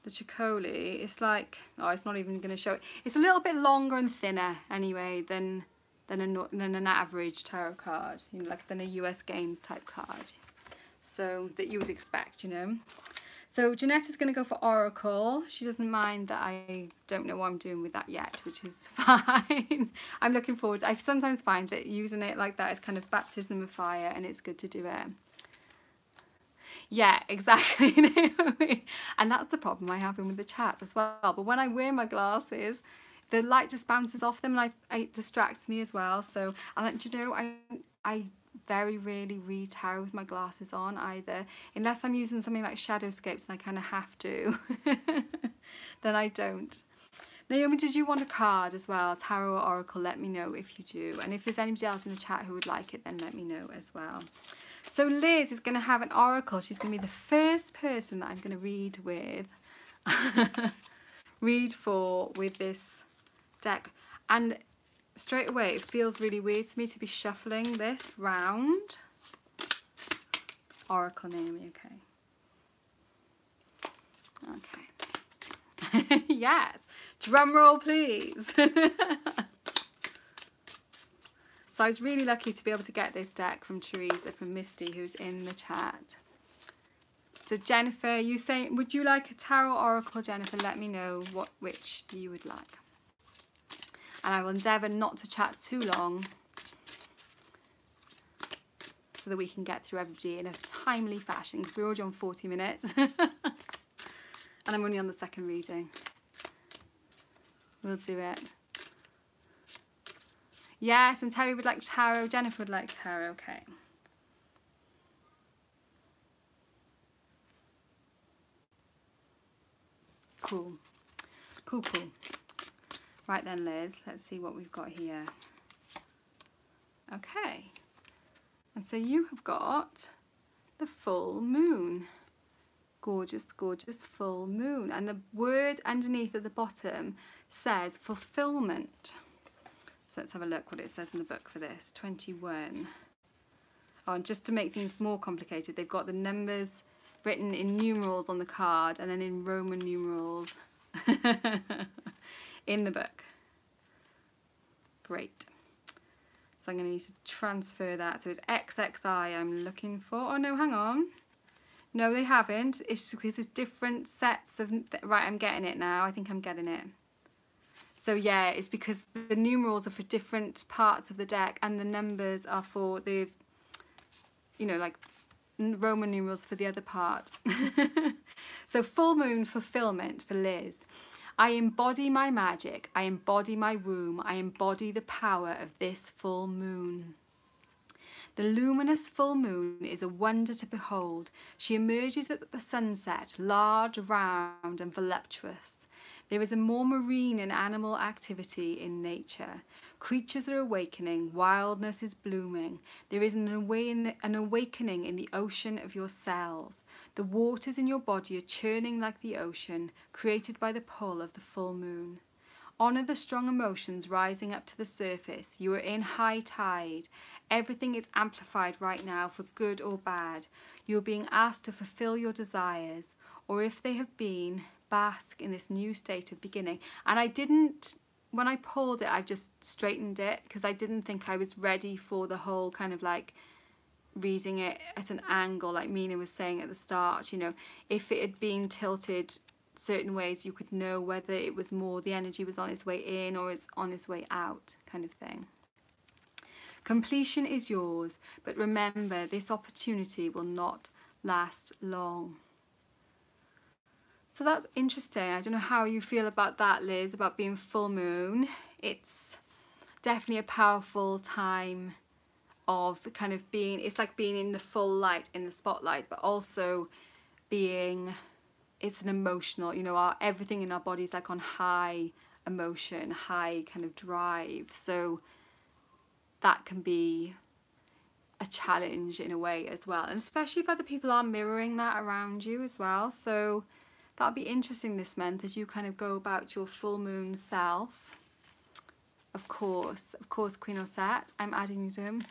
the Chicoli. It's like, oh, it's not even going to show it. It's a little bit longer and thinner anyway than an average tarot card, you know, like than a US Games type card. So that you would expect, you know. So Janetta's going to go for Oracle. She doesn't mind that I don't know what I'm doing with that yet, which is fine. I'm looking forward. I sometimes find that using it like that is kind of baptism of fire, and it's good to do it. Yeah, exactly, Naomi. And that's the problem I have with the chats as well. But when I wear my glasses, the light just bounces off them, and it distracts me as well. So, and you know, I very rarely read tarot with my glasses on either, unless I'm using something like Shadowscapes and I kind of have to. Then I don't. Naomi, did you want a card as well, tarot or oracle? Let me know if you do, and if there's anybody else in the chat who would like it, then let me know as well. So Liz is going to have an oracle. She's going to be the first person that I'm going to read with with this deck. And straight away it feels really weird to me to be shuffling this round. Oracle, Naomi. Okay. Yes, drum roll please. So I was really lucky to be able to get this deck from Teresa, from Misty, who's in the chat. So Jennifer, you say, would you like a tarot oracle, Jennifer? Let me know which you would like. And I will endeavour not to chat too long so that we can get through everybody in a timely fashion, because we're already on 40 minutes. And I'm only on the second reading. We'll do it. Yes, and Terry would like tarot. Jennifer would like tarot. Okay. Cool. Cool, cool. Right then, Liz, let's see what we've got here. Okay. And so you have got the full moon. Gorgeous, gorgeous full moon. And the word underneath at the bottom says fulfillment. So let's have a look what it says in the book for this. 21. Oh, and just to make things more complicated, they've got the numbers written in numerals on the card and then in Roman numerals in the book. Great. So I'm going to need to transfer that. So it's XXI I'm looking for. Oh no, hang on. No, they haven't. It's because it's different sets of... Right, I'm getting it now. I think I'm getting it. So yeah, it's because the numerals are for different parts of the deck and the numbers are for the, you know, like Roman numerals for the other part. So full moon fulfillment for Liz. I embody my magic. I embody my womb. I embody the power of this full moon. The luminous full moon is a wonder to behold. She emerges at the sunset, large, round and voluptuous. There is a more marine and animal activity in nature. Creatures are awakening, wildness is blooming. There is an awakening in the ocean of your cells. The waters in your body are churning like the ocean, created by the pull of the full moon. Honour the strong emotions rising up to the surface. You are in high tide. Everything is amplified right now for good or bad. You are being asked to fulfill your desires, or if they have been, bask in this new state of beginning. And I didn't, when I pulled it, I just straightened it because I didn't think I was ready for the whole kind of like reading it at an angle, like Mina was saying at the start. You know, if it had been tilted certain ways, you could know whether it was more the energy was on its way in or it's on its way out, kind of thing. Completion is yours, but remember, this opportunity will not last long. So that's interesting. I don't know how you feel about that, Liz, about being full moon. It's definitely a powerful time of kind of being, it's like being in the full light, in the spotlight, but also being, it's an emotional, you know, everything in our body is like on high emotion, high kind of drive. So that can be a challenge in a way as well. And especially if other people are mirroring that around you as well. So that'll be interesting this month as you kind of go about your full moon self. Of course, Queen Osette, I'm adding you to him.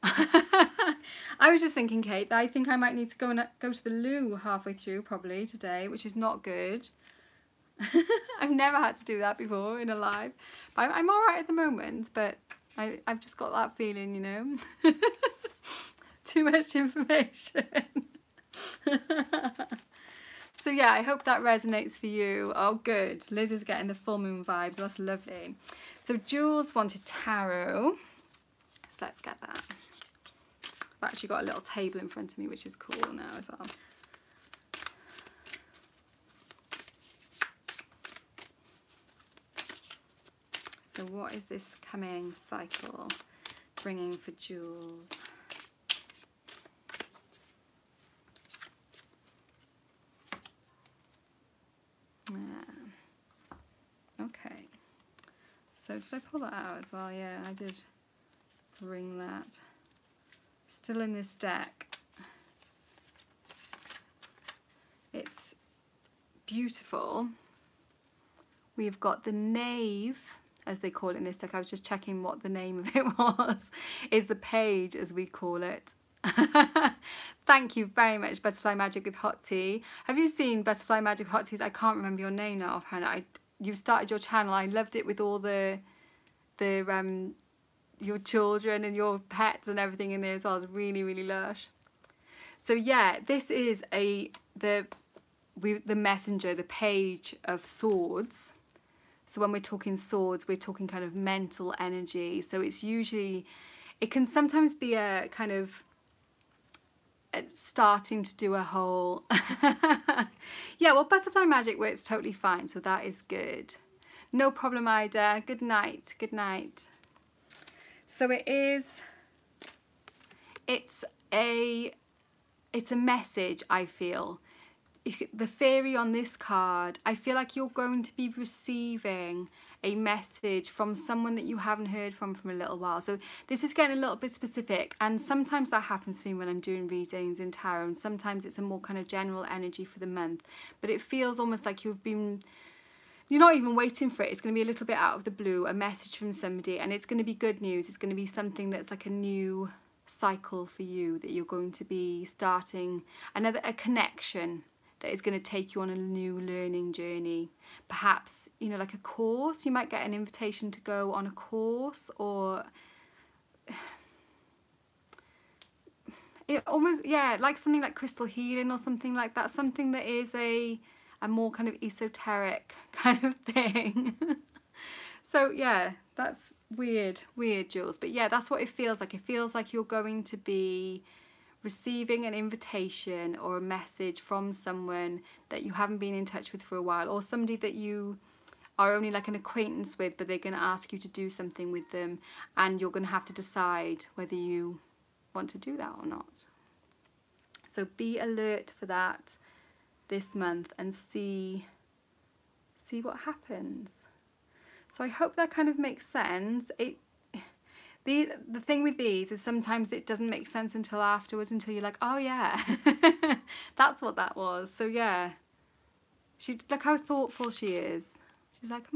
I was just thinking, Kate, that I think I might need to go to the loo halfway through probably today, which is not good. I've never had to do that before in a live. But I'm all right at the moment, but I've just got that feeling, you know. Too much information. So yeah, I hope that resonates for you. Oh good, Liz is getting the full moon vibes, that's lovely. So Jules wanted tarot, so let's get that. I've actually got a little table in front of me, which is cool now as well. So what is this coming cycle bringing for Jules? Okay, so did I pull that out as well? Yeah, I did bring that. Still in this deck. It's beautiful. We've got the Knave, as they call it in this deck. I was just checking what the name of it was. Is the Page, as we call it. Thank you very much, Butterfly Magic with Hot Tea. Have you seen Butterfly Magic Hot Teas? I can't remember your name now offhand. You've started your channel. I loved it with all the your children and your pets and everything in there as well. It's really, really lush. So yeah, this is the messenger, the Page of Swords. So when we're talking swords, we're talking kind of mental energy. So it's usually, it can sometimes be a kind of starting to do a whole yeah, well, Butterfly Magic works totally fine, so that is good. No problem, Ida. Good night. Good night. So it's a message, I feel. The fairy on this card, I feel like you're going to be receiving a message from someone that you haven't heard from a little while. So this is getting a little bit specific, and sometimes that happens for me when I'm doing readings in tarot, and sometimes it's a more kind of general energy for the month. But it feels almost like you're not even waiting for it. It's going to be a little bit out of the blue, a message from somebody, and it's going to be good news. It's going to be something that's like a new cycle for you, that you're going to be starting a connection that is going to take you on a new learning journey. Perhaps, you know, like a course. You might get an invitation to go on a course, or it almost, yeah, like something like crystal healing or something like that. Something that is a more kind of esoteric kind of thing. So yeah, that's weird, Jules. But yeah, that's what it feels like. It feels like you're going to be receiving an invitation or a message from someone that you haven't been in touch with for a while, or somebody that you are only like an acquaintance with, but they're going to ask you to do something with them, and you're going to have to decide whether you want to do that or not. So be alert for that this month and see what happens. So I hope that kind of makes sense. The thing with these is sometimes it doesn't make sense until afterwards, until you're like, oh yeah, that's what that was. So yeah, look how thoughtful she is. She's like,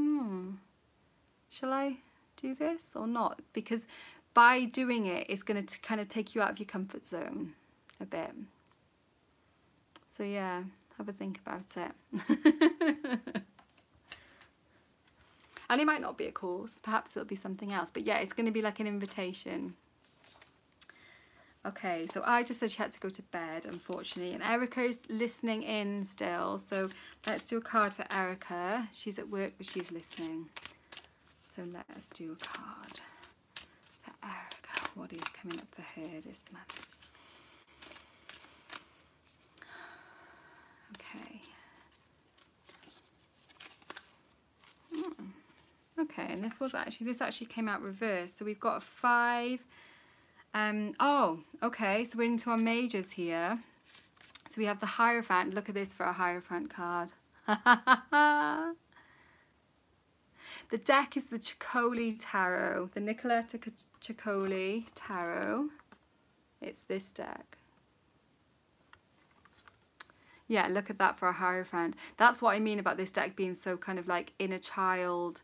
shall I do this or not? Because by doing it, it's going to kind of take you out of your comfort zone a bit. So yeah, have a think about it. And it might not be a course, perhaps it'll be something else. But yeah, it's going to be like an invitation. Okay, so I just said she had to go to bed, unfortunately. And Erica's listening in still. So let's do a card for Erica. She's at work, but she's listening. So let's do a card for Erica. What is coming up for her this month? Okay. Okay, and this actually came out reversed. So we've got a 5. Oh, okay, so we're into our majors here. So we have the Hierophant. Look at this for a Hierophant card. The deck is the Ciccoli Tarot, the Nicoletta Ciccoli Tarot. It's this deck. Yeah, look at that for a Hierophant. That's what I mean about this deck being so kind of like inner child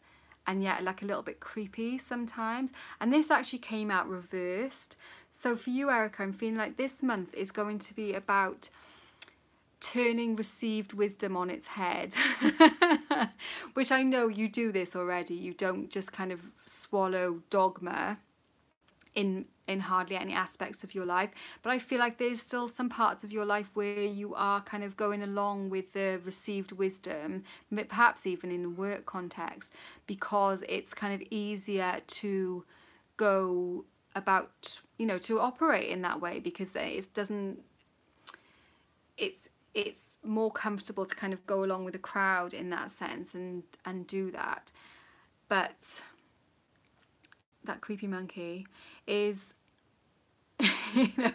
and yet like a little bit creepy sometimes. And this actually came out reversed. So for you, Erica, I'm feeling like this month is going to be about turning received wisdom on its head. Which I know you do this already. You don't just kind of swallow dogma in hardly any aspects of your life, but I feel like there's still some parts of your life where you are kind of going along with the received wisdom, perhaps even in a work context, because it's kind of easier to go about, you know, to operate in that way, because it's more comfortable to kind of go along with the crowd in that sense and do that. But that creepy monkey is, you know,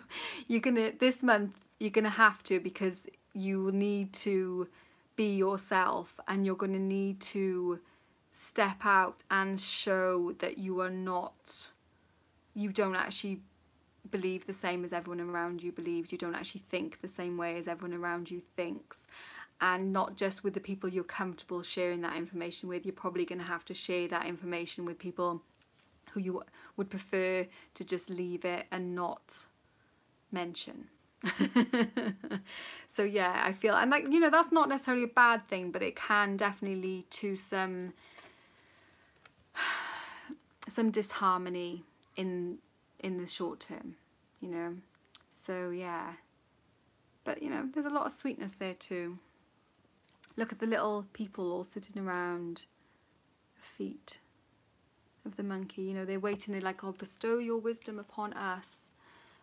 this month you're gonna have to, because you need to be yourself, and you're gonna need to step out and show that you don't actually believe the same as everyone around you believes. You don't actually think the same way as everyone around you thinks. And not just with the people you're comfortable sharing that information with. You're probably going to have to share that information with people who you would prefer to just leave it and not mention. So yeah, I feel, and like, you know, that's not necessarily a bad thing, but it can definitely lead to some disharmony in the short term, you know. So yeah, but you know, there's a lot of sweetness there too. Look at the little people all sitting around the feet of the monkey. You know, they're waiting. They're like, "Oh, bestow your wisdom upon us."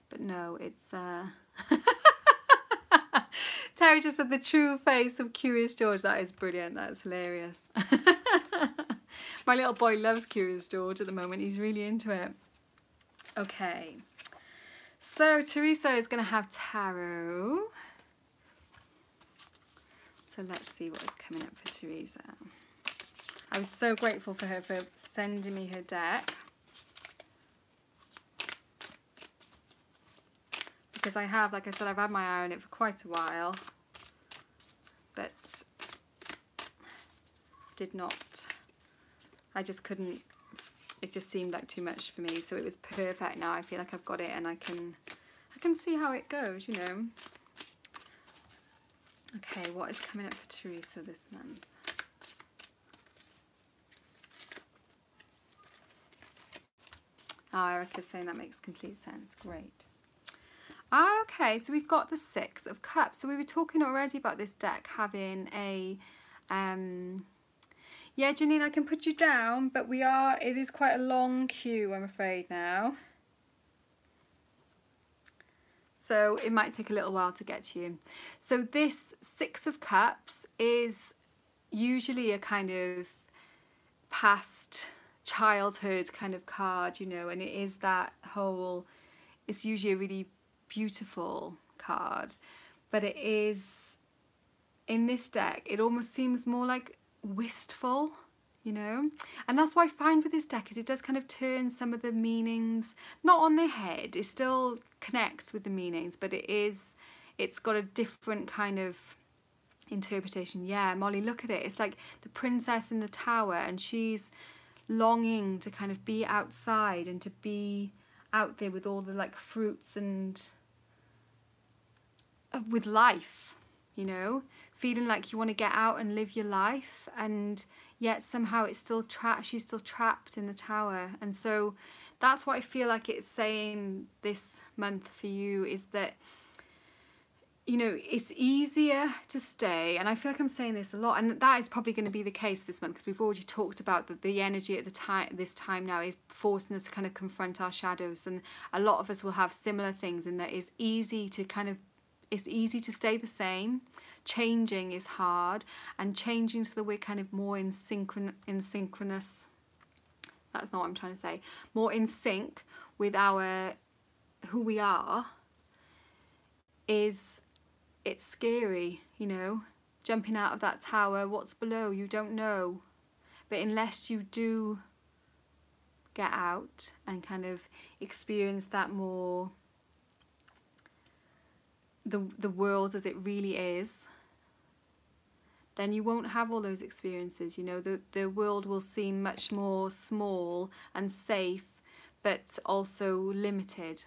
But no, it's Terry just said the true face of Curious George. That is brilliant. That's hilarious. My little boy loves Curious George at the moment. He's really into it. Okay, so Teresa is going to have tarot. So let's see what is coming up for Teresa. I was so grateful for her for sending me her deck, because I have, like I said, I've had my eye on it for quite a while, but I just couldn't, it just seemed like too much for me. So it was perfect. Now I feel like I've got it, and I can see how it goes, you know. Okay, what is coming up for Teresa this month? Oh, Erica's saying that makes complete sense. Great. Okay, so we've got the Six of Cups. So we were talking already about this deck having a yeah, Janine, I can put you down, but it is quite a long queue, I'm afraid now. So it might take a little while to get to you. So this Six of Cups is usually a kind of past childhood kind of card, you know, and it is that whole, it's usually a really beautiful card, but it is, in this deck, it almost seems more like wistful, you know. And that's what I find with this deck, is it does kind of turn some of the meanings, not on their head, it still connects with the meanings, but it's got a different kind of interpretation. Yeah, Molly, look at it. It's like the princess in the tower, and she's longing to kind of be outside and to be out there with all the like fruits and with life, you know, feeling like you want to get out and live your life, and yet somehow it's still she's still trapped in the tower. And so that's what I feel like it's saying this month for you, is that, you know, it's easier to stay, and I feel like I'm saying this a lot, and that is probably going to be the case this month, because we've already talked about that the energy at this time now is forcing us to kind of confront our shadows, and a lot of us will have similar things, in that it's easy to stay the same. Changing is hard, and changing so that we're kind of more in synchronous, that's not what I'm trying to say, more in sync with who we are, it's scary, you know, jumping out of that tower. What's below, you don't know. But unless you do get out and kind of experience that more, the world as it really is, then you won't have all those experiences. You know, the world will seem much more small and safe, but also limited.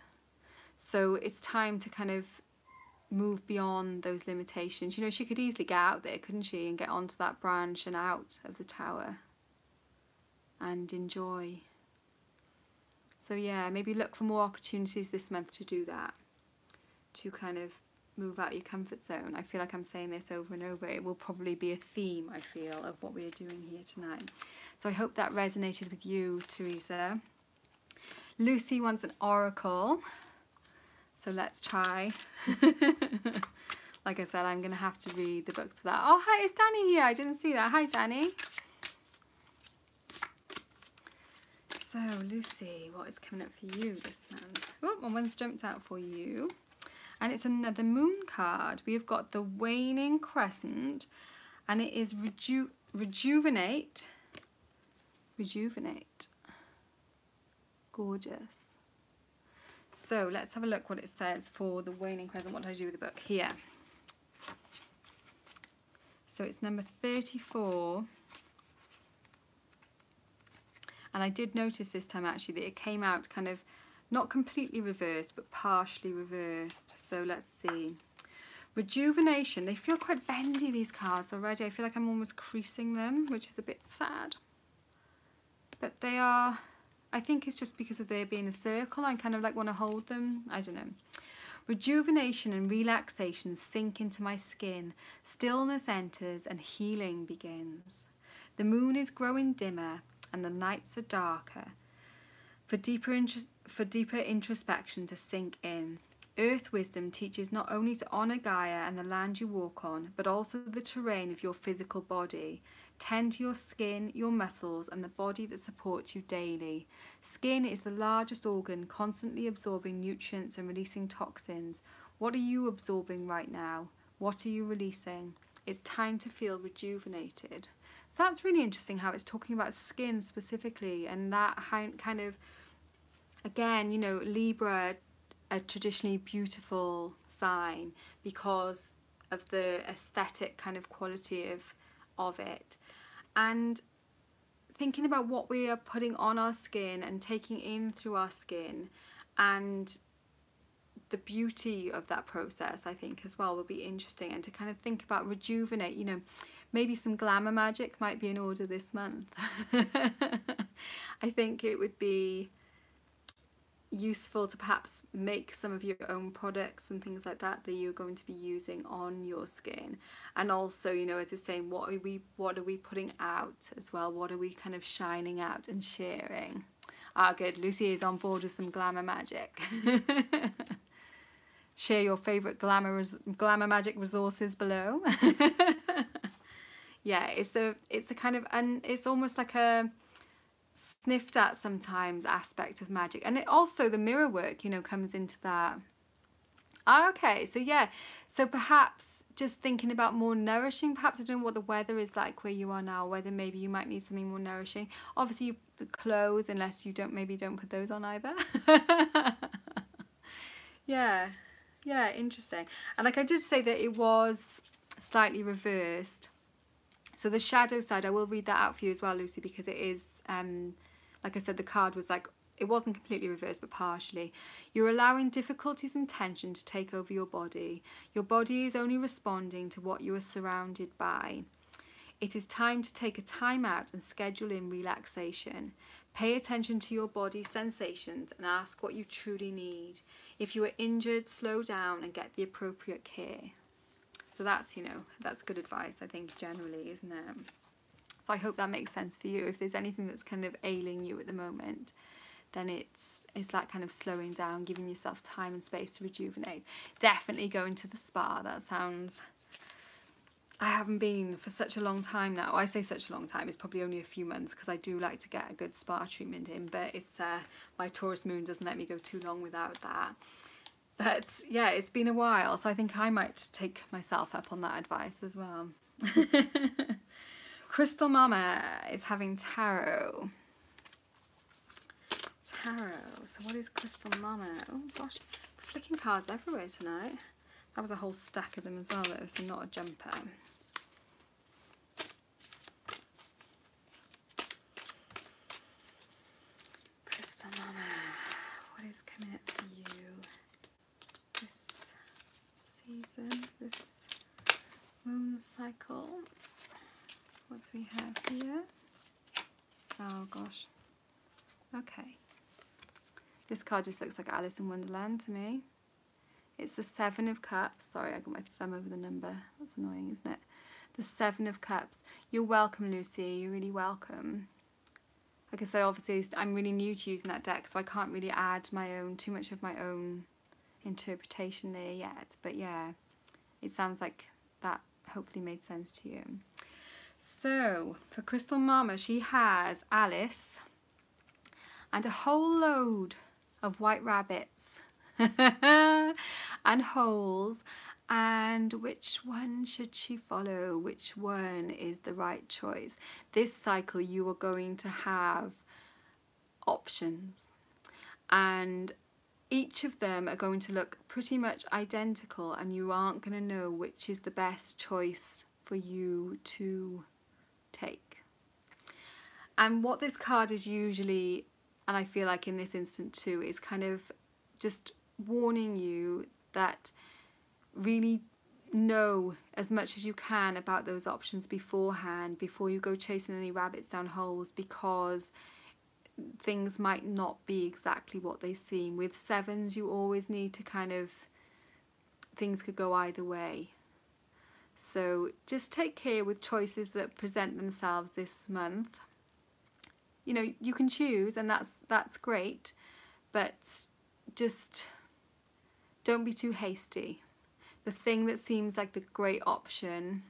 So it's time to kind of move beyond those limitations. You know, she could easily get out there, couldn't she, and get onto that branch and out of the tower and enjoy. So yeah, maybe look for more opportunities this month to do that, to kind of move out your comfort zone. I feel like I'm saying this over and over. It will probably be a theme, I feel, of what we are doing here tonight. So I hope that resonated with you, Teresa. Lucy wants an oracle. So let's try. Like I said, I'm going to have to read the books for that. Oh, hi, it's Danny here. I didn't see that. Hi, Danny. So, Lucy, what is coming up for you this month? Oh, my one's jumped out for you. And it's another moon card. We have got the waning crescent, and it is rejuvenate. Rejuvenate. Gorgeous. So let's have a look what it says for the waning crescent. What do I do with the book? Here. So it's number 34. And I did notice this time actually that it came out kind of not completely reversed, but partially reversed. So let's see. Rejuvenation. They feel quite bendy, these cards already. I feel like I'm almost creasing them, which is a bit sad. But they are, I think it's just because of there being a circle. I kind of like want to hold them. I don't know. Rejuvenation and relaxation sink into my skin. Stillness enters and healing begins. The moon is growing dimmer and the nights are darker. For deeper introspection to sink in. Earth wisdom teaches not only to honour Gaia and the land you walk on, but also the terrain of your physical body. Tend to your skin, your muscles, and the body that supports you daily. Skin is the largest organ, constantly absorbing nutrients and releasing toxins. What are you absorbing right now? What are you releasing? It's time to feel rejuvenated. So that's really interesting how it's talking about skin specifically, and that kind of, again, you know, Libra, a traditionally beautiful sign because of the aesthetic kind of quality of it. And thinking about what we are putting on our skin and taking in through our skin, and the beauty of that process, I think as well, will be interesting. And to kind of think about rejuvenate, you know, maybe some glamour magic might be in order this month. I think it would be useful to perhaps make some of your own products and things like that that you're going to be using on your skin. And also, you know, as I saying, what are we putting out as well? What are we kind of shining out and sharing? Ah, good. Lucy is on board with some glamour magic. Share your favourite glamour magic resources below. Yeah, it's a kind of, and it's almost like a sniffed at sometimes aspect of magic. And it also, the mirror work, you know, comes into that. Okay, so yeah, so perhaps just thinking about more nourishing, perhaps I don't know what the weather is like where you are now, whether maybe you might need something more nourishing. Obviously the clothes, unless you don't put those on either. Yeah, interesting. And like I did say that it was slightly reversed. So the shadow side, I will read that out for you as well, Lucy, because it is, like I said, the card was like, it wasn't completely reversed, but partially. You're allowing difficulties and tension to take over your body. Your body is only responding to what you are surrounded by. It is time to take a time out and schedule in relaxation. Pay attention to your body's sensations and ask what you truly need. If you are injured, slow down and get the appropriate care. So that's, you know, that's good advice, I think, generally, isn't it? So I hope that makes sense for you. If there's anything that's kind of ailing you at the moment, then it's that kind of slowing down, giving yourself time and space to rejuvenate. Definitely going to the spa. That sounds... I haven't been for such a long time now. I say such a long time, it's probably only a few months, because I do like to get a good spa treatment in, but it's my Taurus moon doesn't let me go too long without that. But yeah, it's been a while, so I think I might take myself up on that advice as well. Crystal Mama is having tarot. So what is Crystal Mama? Oh gosh, flicking cards everywhere tonight. That was a whole stack of them as well though, so not a jumper. Moon cycle. What do we have here? Oh gosh. Okay. This card just looks like Alice in Wonderland to me. It's the Seven of Cups. Sorry, I got my thumb over the number. That's annoying, isn't it? The Seven of Cups. You're welcome, Lucy. You're really welcome. Like I said, obviously, I'm really new to using that deck, so I can't really add too much of my own interpretation there yet. But yeah, it sounds like that hopefully made sense to you. So, for Crystal Mama, she has Alice and a whole load of white rabbits and holes, and which one should she follow? Which one is the right choice? This cycle you are going to have options, and each of them are going to look pretty much identical, and you aren't going to know which is the best choice for you to take. And what this card is usually, and I feel like in this instance too, is kind of just warning you that really know as much as you can about those options beforehand, before you go chasing any rabbits down holes, because things might not be exactly what they seem. With sevens, you always need to kind of, things could go either way. So just take care with choices that present themselves this month. You know, you can choose, and that's great, but just don't be too hasty. The thing that seems like the great option,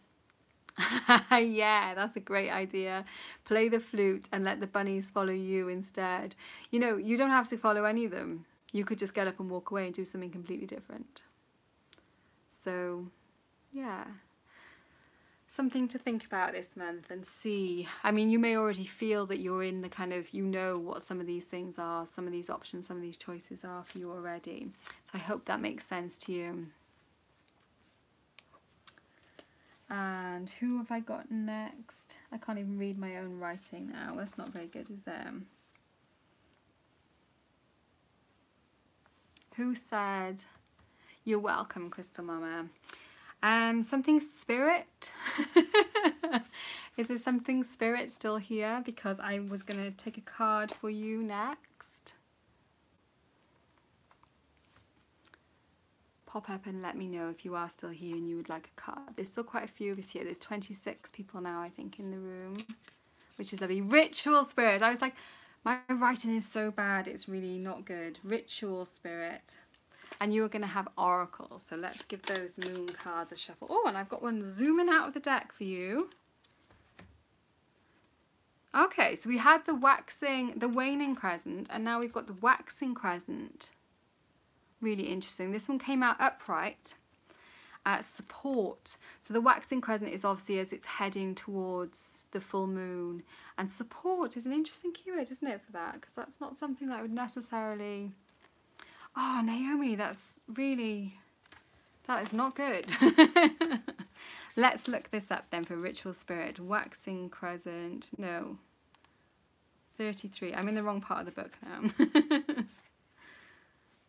yeah, that's a great idea. Play the flute and let the bunnies follow you instead. You know, you don't have to follow any of them. You could just get up and walk away and do something completely different. So, yeah. Something to think about this month and see. I mean, you may already feel that you're in the kind of, you know what some of these things are, some of these options, some of these choices are for you already. So I hope that makes sense to you. And who have I got next? I can't even read my own writing now. That's not very good, is it? Who said, "You're welcome, Crystal Mama"? Something spirit. Is there something spirit still here? Because I was going to take a card for you next. Pop up and let me know if you are still here and you would like a card. There's still quite a few of us here. There's 26 people now, I think, in the room, which is lovely. Ritual spirit. I was like, my writing is so bad, it's really not good. Ritual spirit. And you are going to have oracles. So let's give those moon cards a shuffle. Oh, and I've got one zooming out of the deck for you. Okay, so we had the waning crescent, and now we've got the waxing crescent. Really interesting. This one came out upright. Support. So the waxing crescent is obviously as it's heading towards the full moon. And support is an interesting keyword, isn't it, for that? Because that's not something that I would necessarily... Oh, Naomi, that is not good. Let's look this up then for ritual spirit. Waxing crescent, no. 33, I'm in the wrong part of the book now.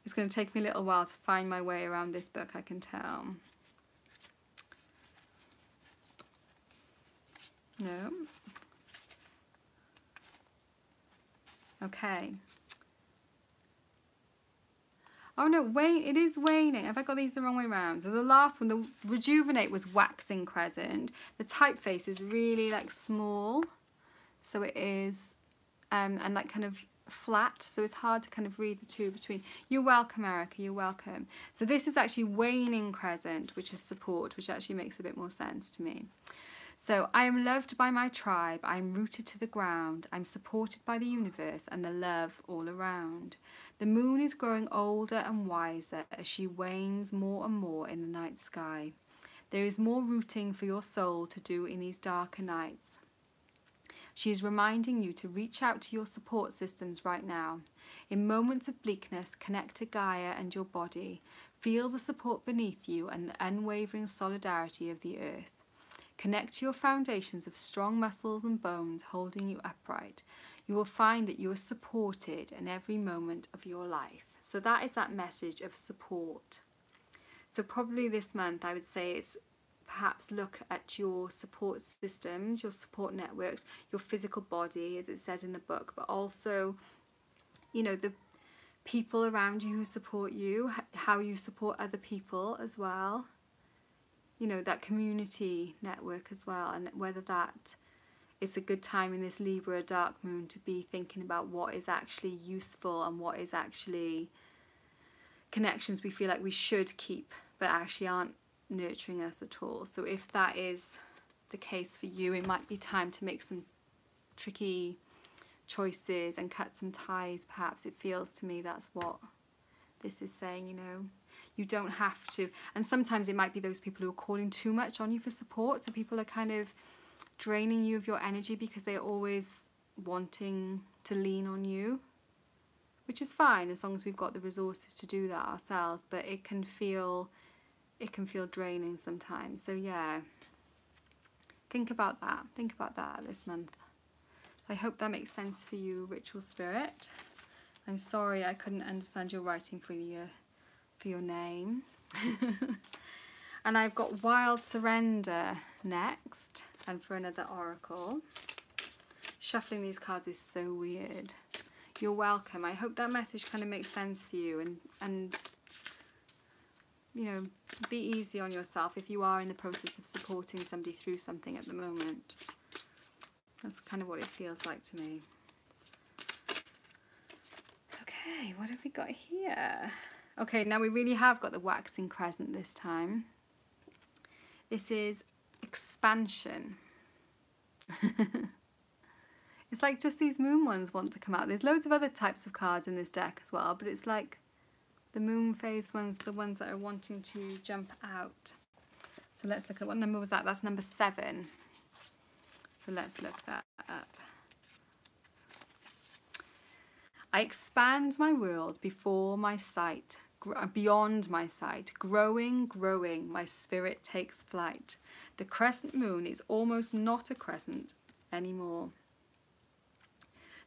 It's going to take me a little while to find my way around this book, I can tell. No. Okay. Oh no, it is waning. Have I got these the wrong way around? So the last one, the rejuvenate, was waxing crescent. The typeface is really like small. So it is, and like kind of flat. So it's hard to kind of read the two between. You're welcome, Erica, you're welcome. So this is actually waning crescent, which is support, which actually makes a bit more sense to me. So I am loved by my tribe, I am rooted to the ground, I'm supported by the universe and the love all around. The moon is growing older and wiser as she wanes more and more in the night sky. There is more rooting for your soul to do in these darker nights. She is reminding you to reach out to your support systems right now. In moments of bleakness, connect to Gaia and your body. Feel the support beneath you and the unwavering solidarity of the earth. Connect to your foundations of strong muscles and bones holding you upright. You will find that you are supported in every moment of your life. So that is that message of support. So probably this month I would say it's perhaps look at your support systems, your support networks, your physical body, as it says in the book, but also, you know, the people around you who support you, how you support other people as well, you know, that community network as well, and whether that it's a good time in this Libra dark moon to be thinking about what is actually useful and what is actually connections we feel like we should keep but actually aren't nurturing us at all. So if that is the case for you, it might be time to make some tricky choices and cut some ties. Perhaps it feels to me that's what this is saying, you know. You don't have to, and sometimes it might be those people who are calling too much on you for support, so people are kind of draining you of your energy because they're always wanting to lean on you, which is fine as long as we've got the resources to do that ourselves, but it can feel draining sometimes. So yeah, think about that this month. I hope that makes sense for you, Ritual Spirit. I'm sorry I couldn't understand your writing for your name. And I've got Wild Surrender next, and for another oracle. Shuffling these cards is so weird. You're welcome. I hope that message kind of makes sense for you, and you know, be easy on yourself if you are in the process of supporting somebody through something at the moment. That's kind of what it feels like to me. Okay, what have we got here? Okay, now we really have got the waxing crescent this time. This is expansion. It's like just these moon ones want to come out. There's loads of other types of cards in this deck as well, but it's like the moon phase ones, the ones that are wanting to jump out. So let's look at, what number was that? That's number 7. So let's look that up. I expand my world before my sight, beyond my sight, growing, my spirit takes flight. The crescent moon is almost not a crescent anymore.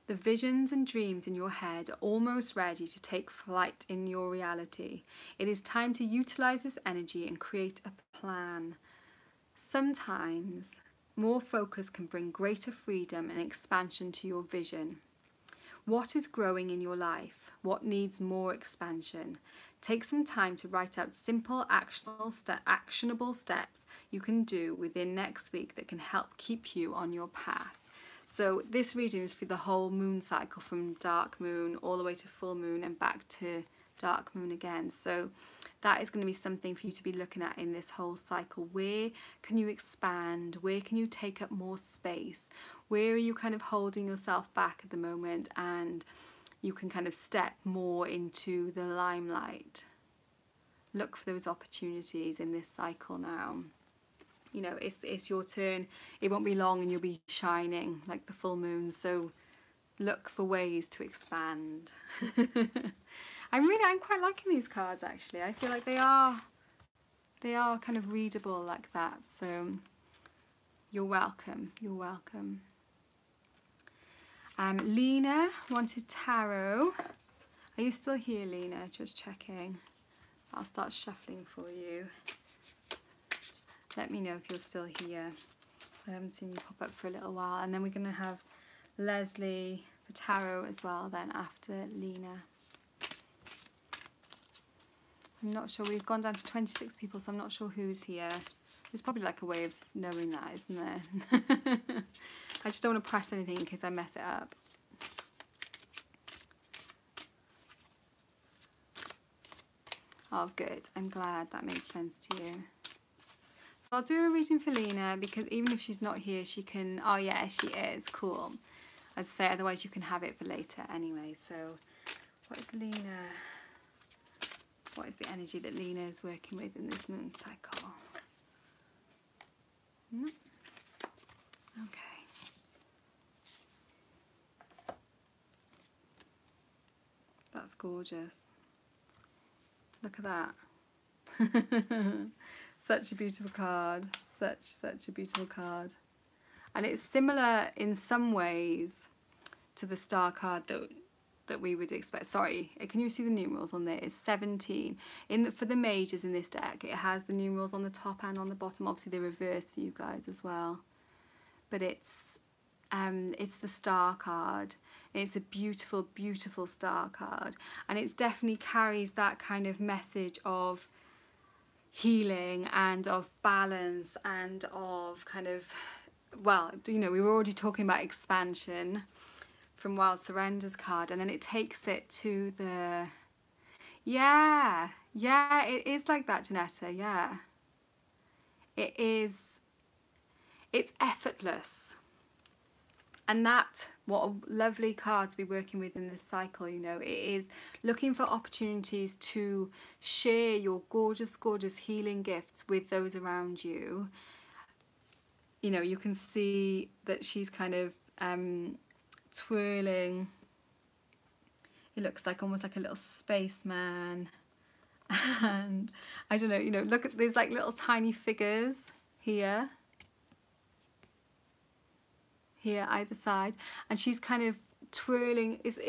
The visions and dreams in your head are almost ready to take flight in your reality. It is time to utilize this energy and create a plan. Sometimes more focus can bring greater freedom and expansion to your vision. What is growing in your life? What needs more expansion? Take some time to write out simple, actionable steps you can do within next week that can help keep you on your path. So this reading is for the whole moon cycle, from dark moon all the way to full moon and back to dark moon again. So that is going to be something for you to be looking at in this whole cycle. Where can you expand? Where can you take up more space? Where are you kind of holding yourself back at the moment, and you can kind of step more into the limelight? Look for those opportunities in this cycle now. You know, it's your turn. It won't be long and you'll be shining like the full moon. So look for ways to expand. I'm quite liking these cards actually. I feel like they are kind of readable like that. So you're welcome. You're welcome. Lena wanted tarot. Are you still here, Lena? Just checking. I'll start shuffling for you. Let me know if you're still here. I haven't seen you pop up for a little while. And then we're going to have Leslie for tarot as well then after Lena. I'm not sure. We've gone down to 26 people, so I'm not sure who's here. There's probably like a way of knowing that, isn't there? I just don't want to press anything in case I mess it up. Oh, good. I'm glad that made sense to you. So I'll do a reading for Lena, because even if she's not here, she can... Oh, yeah, she is. Cool. As I say, otherwise you can have it for later anyway. So what is Lena... What is the energy that Lena is working with in this moon cycle? Okay. That's gorgeous. Look at that. Such a beautiful card. Such a beautiful card. And it's similar in some ways to the star card that that we would expect. Sorry, can you see the numerals on there? It's 17. For the majors in this deck, it has the numerals on the top and on the bottom. Obviously they're reversed for you guys as well. But it's the star card. It's a beautiful, beautiful star card. And it definitely carries that kind of message of healing and of balance and of kind of, well, you know, we were already talking about expansion from Wild Surrender's card, and then it takes it to the, yeah, it is like that, Janetta, yeah. It is, it's effortless. And that, what a lovely card to be working with in this cycle, you know. It is looking for opportunities to share your gorgeous, gorgeous healing gifts with those around you. You know, you can see that she's kind of twirling. It looks like almost like a little spaceman. And I don't know, you know, look at, there's like little tiny figures here either side, and she's kind of twirling. Is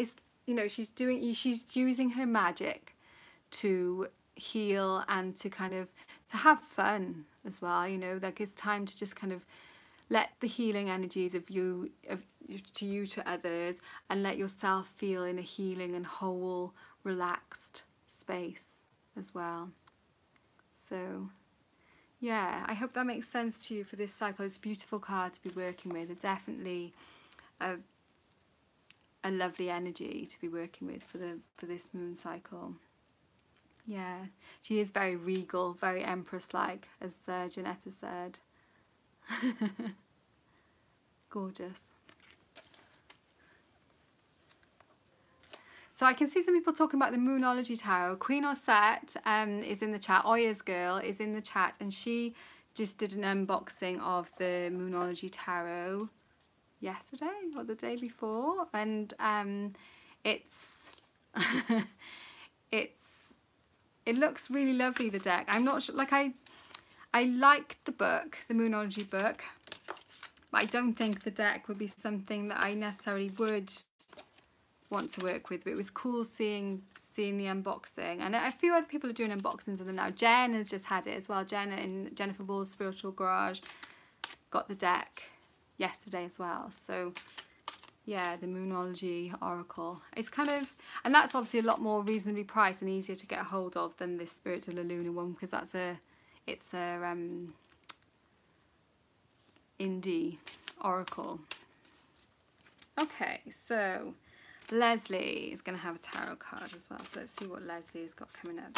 you know, she's using her magic to heal and to kind of to have fun as well, you know. Like, it's time to just kind of let the healing energies of you to others, and let yourself feel in a healing and whole, relaxed space as well. So yeah, I hope that makes sense to you for this cycle. It's a beautiful card to be working with. It's definitely a lovely energy to be working with for this moon cycle. Yeah, she is very regal, very empress-like, as Janetta said. Gorgeous. So I can see some people talking about the Moonology Tarot. Queen Osset is in the chat. Oya's girl is in the chat, and she just did an unboxing of the Moonology Tarot yesterday or the day before, and it's it looks really lovely, the deck. I'm not sure, like, I like the book, the Moonology book, but I don't think the deck would be something that I necessarily would want to work with. But it was cool seeing the unboxing, and a few other people are doing unboxings of them now. Jen has just had it as well. Jen in Jennifer Ball's Spiritual Garage got the deck yesterday as well. So yeah, the Moonology Oracle. It's kind of, and that's obviously a lot more reasonably priced and easier to get a hold of than this Spirit de la Luna one, because that's it's a indie oracle. Okay, so Leslie is going to have a tarot card as well, so let's see what Leslie has got coming up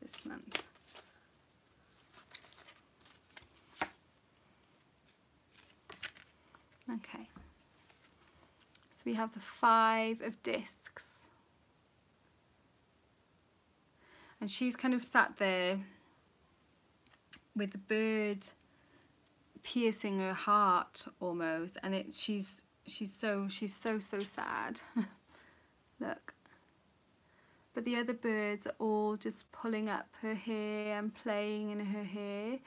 this month. Okay, so we have the 5 of Discs, and she's kind of sat there with the bird piercing her heart almost, and she's so sad. Look, but the other birds are all just pulling up her hair and playing in her hair.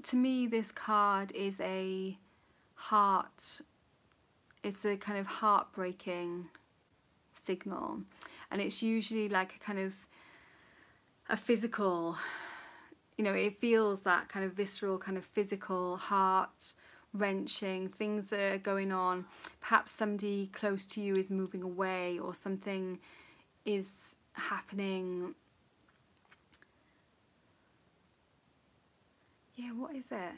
To me, this card is a heart, it's a kind of heartbreaking signal, and it's usually like a kind of a physical, you know, it feels that kind of visceral, kind of physical, heart wrenching things that are going on. Perhaps somebody close to you is moving away, or something is happening. Yeah, what is it?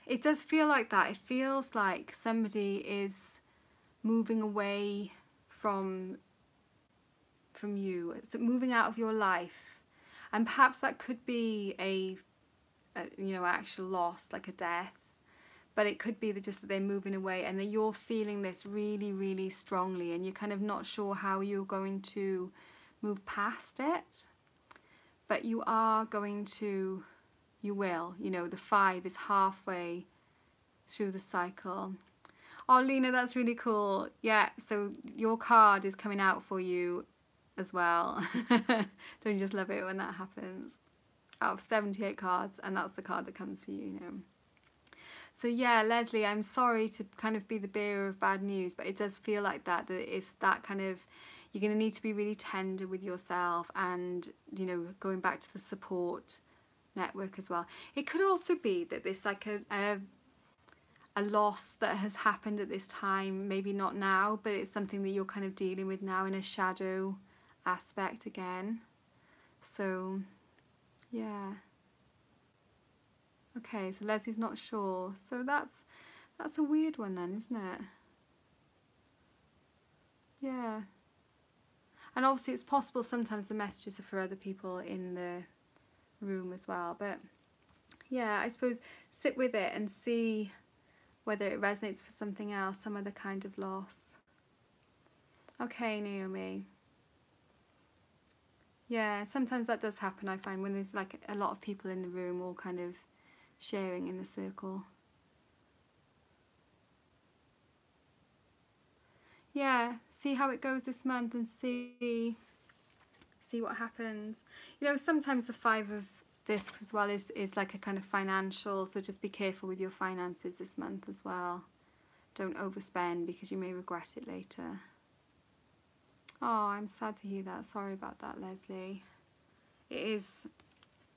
It does feel like that. It feels like somebody is moving away from you. It's moving out of your life, and perhaps that could be a you know, actual loss, like a death, but it could be just that they're moving away, and that you're feeling this really, really strongly, and you're kind of not sure how you're going to move past it, but you are going to. You will, you know. The 5 is halfway through the cycle. Oh, Lena, that's really cool. Yeah, so your card is coming out for you as well. Don't you just love it when that happens? Out of 78 cards, and that's the card that comes for you, you know. So yeah, Leslie, I'm sorry to kind of be the bearer of bad news, but it does feel like that it's that kind of, you're going to need to be really tender with yourself, and, you know, going back to the support network as well. It could also be that there's like a loss that has happened at this time, maybe not now, but it's something that you're kind of dealing with now in a shadow aspect again. So yeah. Okay, so Leslie's not sure. So that's a weird one then, isn't it? Yeah. And obviously it's possible sometimes the messages are for other people in the room as well. But yeah, I suppose sit with it and see whether it resonates for something else, some other kind of loss. Okay, Naomi. Yeah, sometimes that does happen, I find, when there's like a lot of people in the room all kind of sharing in the circle. Yeah, see how it goes this month and see what happens. You know, sometimes the Five of Discs as well is like a kind of financial, so just be careful with your finances this month as well. Don't overspend because you may regret it later. Oh, I'm sad to hear that. Sorry about that, Leslie. It is,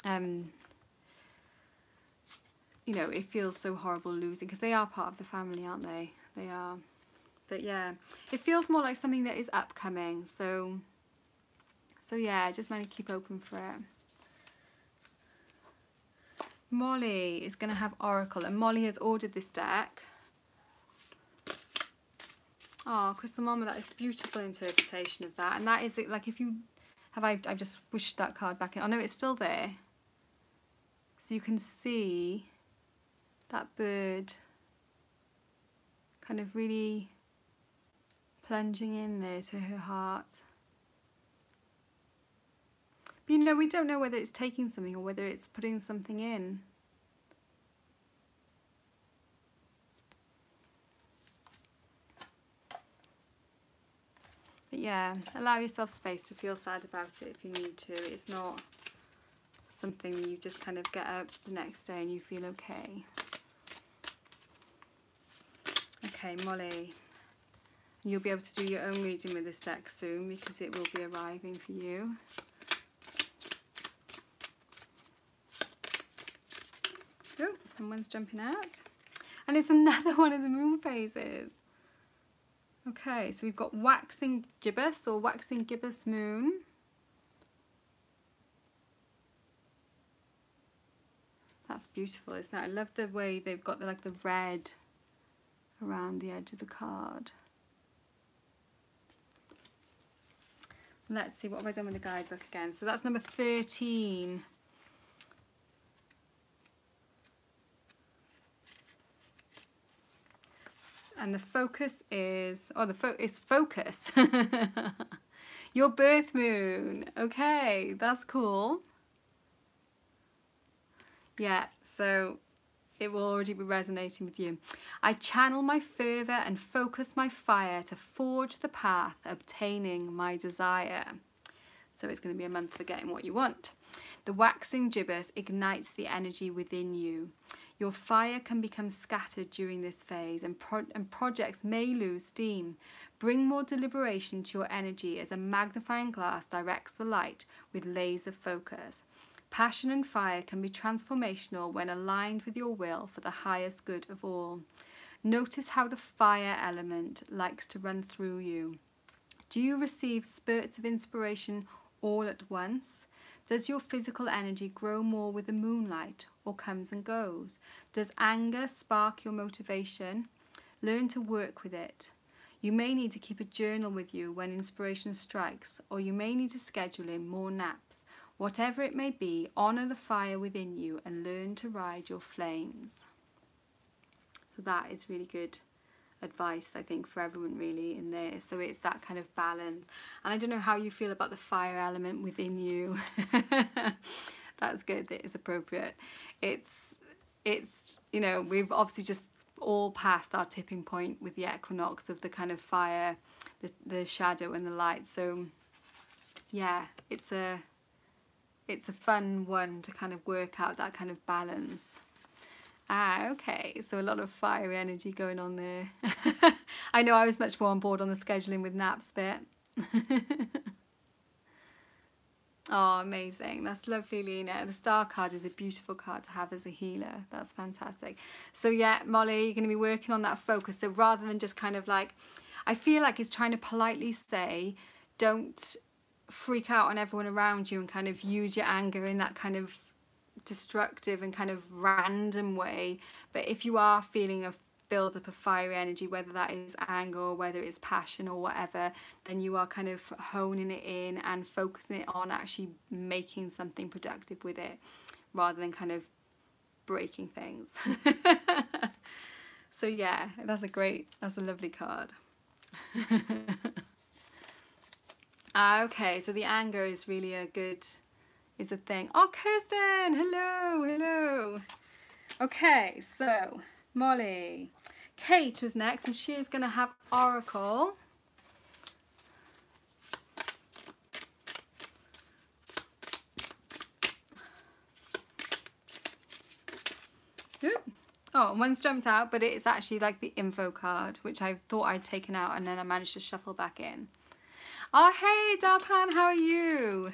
you know, it feels so horrible losing, because they are part of the family, aren't they? They are. But yeah, it feels more like something that is upcoming. So yeah, just mind to keep open for it. Molly is going to have Oracle, and Molly has ordered this deck. Oh, Crystal Mama, that is beautiful interpretation of that. And that is it, like, if you have, I've just pushed that card back in. Oh no, it's still there. So you can see that bird kind of really plunging in there to her heart. But you know, we don't know whether it's taking something or whether it's putting something in. But yeah, allow yourself space to feel sad about it if you need to. It's not something you just kind of get up the next day and you feel okay. Okay, Molly. You'll be able to do your own reading with this deck soon, because it will be arriving for you. Oh, and one's jumping out. And it's another one of the moon phases. Okay, so we've got waxing gibbous or waxing gibbous moon. That's beautiful, isn't it? I love the way they've got like the red around the edge of the card. Let's see, what have I done with the guidebook again? So that's number 13. And the focus is, oh, it's focus. Your birth moon. Okay, that's cool. Yeah, so it will already be resonating with you. I channel my fervour and focus my fire to forge the path, obtaining my desire. So it's going to be a month for getting what you want. The waxing gibbous ignites the energy within you. Your fire can become scattered during this phase, and projects may lose steam. Bring more deliberation to your energy as a magnifying glass directs the light with laser focus. Passion and fire can be transformational when aligned with your will for the highest good of all. Notice how the fire element likes to run through you. Do you receive spurts of inspiration all at once? Does your physical energy grow more with the moonlight, or comes and goes? Does anger spark your motivation? Learn to work with it. You may need to keep a journal with you when inspiration strikes, or you may need to schedule in more naps. Whatever it may be, honour the fire within you and learn to ride your flames. So that is really good advice, I think, for everyone really in there. So it's that kind of balance. And I don't know how you feel about the fire element within you. That's good, that is appropriate. It's you know, we've obviously just all passed our tipping point with the equinox of the kind of fire, the shadow and the light. So yeah, it's a fun one to kind of work out that kind of balance. Ah, okay. So a lot of fiery energy going on there. I know I was much more on board on the scheduling with naps bit. Oh, amazing. That's lovely, Lena. The star card is a beautiful card to have as a healer. That's fantastic. So yeah, Molly, you're going to be working on that focus. So rather than just kind of like, I feel like it's trying to politely say, don't freak out on everyone around you and kind of use your anger in that kind of destructive and kind of random way. But if you are feeling a build up of fiery energy, whether that is anger or whether it's passion or whatever, then you are kind of honing it in and focusing it on actually making something productive with it rather than kind of breaking things. So yeah, that's a lovely card. Okay, so the anger is really a thing. Oh, Kirsten, hello. Okay, so Molly. Kate was next, and she is going to have Oracle. Ooh. Oh, one's jumped out, but it's actually like the info card, which I thought I'd taken out, and then I managed to shuffle back in. Oh, hey, Darpan, how are you?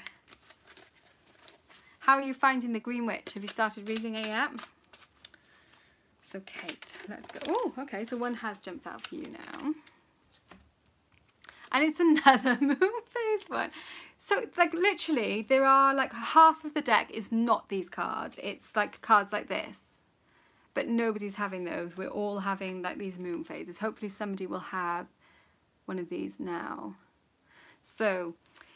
How are you finding the Green Witch? Have you started reading it yet? So Kate, let's go. Oh, okay, so one has jumped out for you now. And it's another moon phase one. So like literally there are like half of the deck is not these cards. It's like cards like this. But nobody's having those. We're all having like these moon phases. Hopefully somebody will have one of these now. So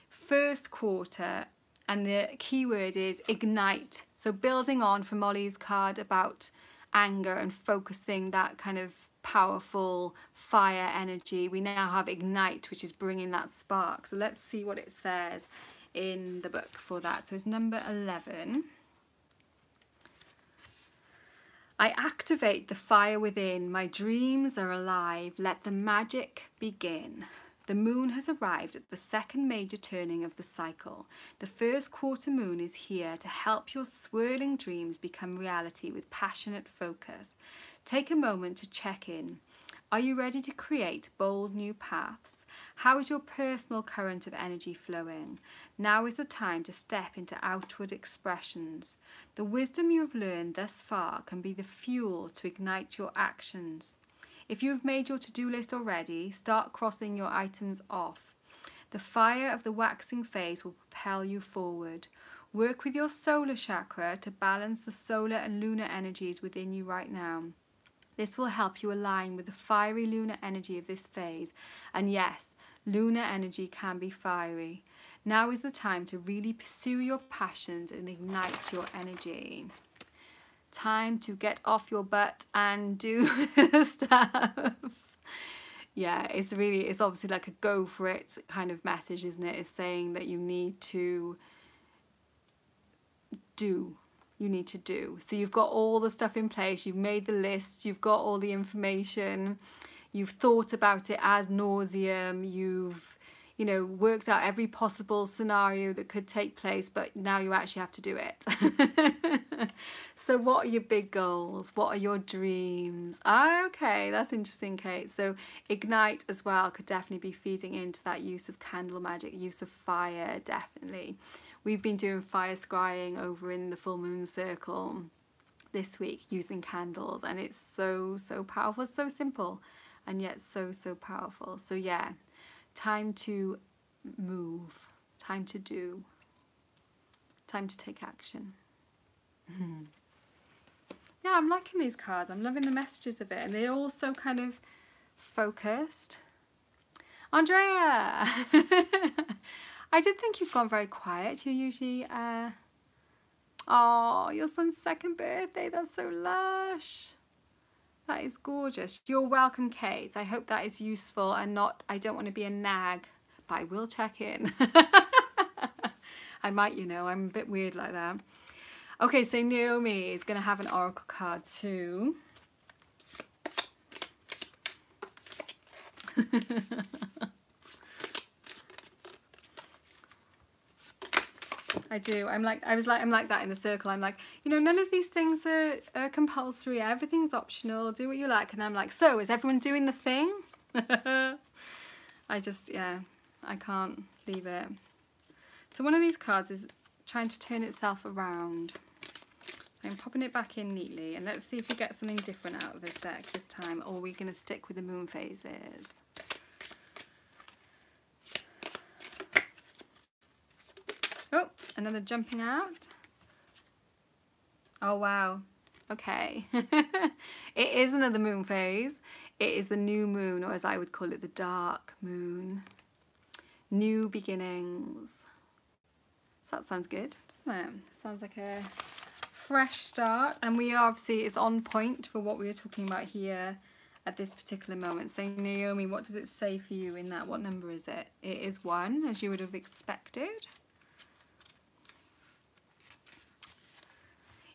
first quarter, and the key word is ignite. So building on from Molly's card about anger and focusing that kind of powerful fire energy, we now have ignite, which is bringing that spark. So let's see what it says in the book for that. So it's number 11. I activate the fire within. My dreams are alive. Let the magic begin. The moon has arrived at the second major turning of the cycle. The first quarter moon is here to help your swirling dreams become reality with passionate focus. Take a moment to check in. Are you ready to create bold new paths? How is your personal current of energy flowing? Now is the time to step into outward expressions. The wisdom you have learned thus far can be the fuel to ignite your actions. If you have made your to-do list already, start crossing your items off. The fire of the waxing phase will propel you forward. Work with your solar chakra to balance the solar and lunar energies within you right now. This will help you align with the fiery lunar energy of this phase. And yes, lunar energy can be fiery. Now is the time to really pursue your passions and ignite your energy. Time to get off your butt and do stuff. Yeah, it's obviously like a go for it kind of message, isn't it? It's saying that you need to do. You need to do. So you've got all the stuff in place, you've made the list, you've got all the information, you've thought about it ad nauseum, you've worked out every possible scenario that could take place, but now you actually have to do it. So what are your big goals? What are your dreams? Okay, that's interesting, Kate. So ignite as well could definitely be feeding into that use of candle magic, use of fire, definitely. We've been doing fire scrying over in the full moon circle this week using candles, and it's so powerful, so simple and yet so powerful. So yeah, time to move, time to do, time to take action. Yeah, I'm liking these cards. I'm loving the messages of it, and they're all so kind of focused. Andrea! I did think you've gone very quiet. You're usually, oh, your son's second birthday. That's so lush. That is gorgeous. You're welcome, Kate. I hope that is useful and not, I don't want to be a nag, but I will check in. I might, I'm a bit weird like that. Okay, so Naomi is going to have an oracle card too. I do. I'm like that in the circle. I'm like, you know, none of these things are compulsory. Everything's optional. Do what you like. And I'm like, so is everyone doing the thing? I just, yeah, I can't leave it. So one of these cards is trying to turn itself around. I'm popping it back in neatly, and let's see if we get something different out of this deck this time, or we're going to stick with the moon phases. Oh, another jumping out. Oh, wow. Okay. It is another moon phase. It is the new moon, or as I would call it, the dark moon. New beginnings. So that sounds good, doesn't it? Sounds like a fresh start, and we are obviously, it's on point for what we were talking about here at this particular moment. So Naomi, what does it say for you in that? What number is it? It is 1, as you would have expected.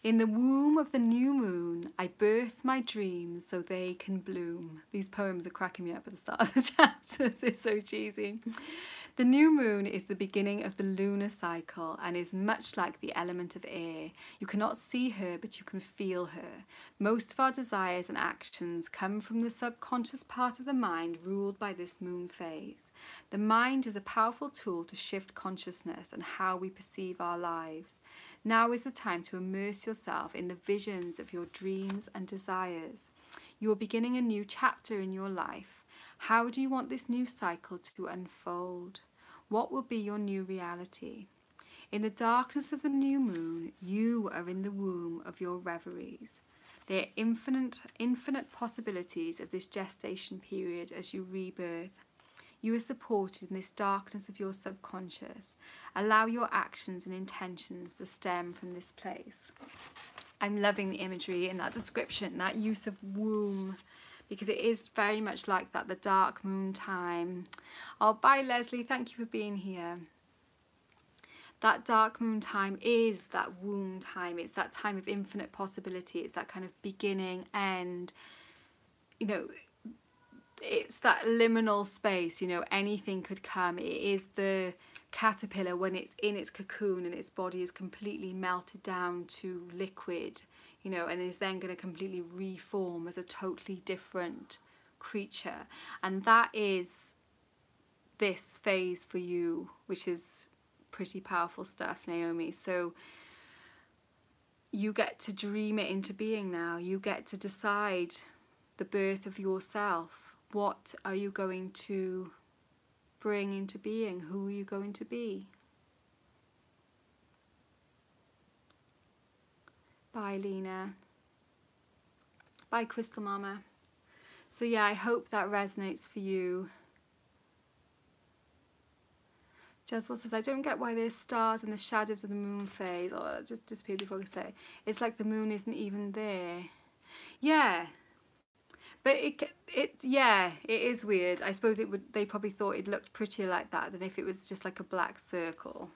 In the womb of the new moon, I birth my dreams so they can bloom. These poems are cracking me up at the start of the chapters. They're so cheesy. The new moon is the beginning of the lunar cycle and is much like the element of air. You cannot see her, but you can feel her. Most of our desires and actions come from the subconscious part of the mind ruled by this moon phase. The mind is a powerful tool to shift consciousness and how we perceive our lives. Now is the time to immerse yourself in the visions of your dreams and desires. You are beginning a new chapter in your life. How do you want this new cycle to unfold? What will be your new reality? In the darkness of the new moon, you are in the womb of your reveries. There are infinite possibilities of this gestation period as you rebirth. You are supported in this darkness of your subconscious. Allow your actions and intentions to stem from this place. I'm loving the imagery in that description, that use of womb, because it is very much like that, the dark moon time. Oh, bye Leslie, thank you for being here. That dark moon time is that womb time. It's that time of infinite possibility. It's that kind of beginning, end, you know, it's that liminal space, you know, anything could come. It is the caterpillar when it's in its cocoon and its body is completely melted down to liquid, you know, and is then going to completely reform as a totally different creature. And that is this phase for you, which is pretty powerful stuff, Naomi. So you get to dream it into being now. You get to decide the birth of yourself. What are you going to bring into being? Who are you going to be? Bye, Lena. Bye, Crystal Mama. So yeah, I hope that resonates for you. Jaswell says, I don't get why there's stars in the shadows of the moon phase. Oh, that just disappeared before I could say. It's like the moon isn't even there. Yeah. But yeah, it is weird. I suppose it would. They probably thought it looked prettier like that than if it was just like a black circle.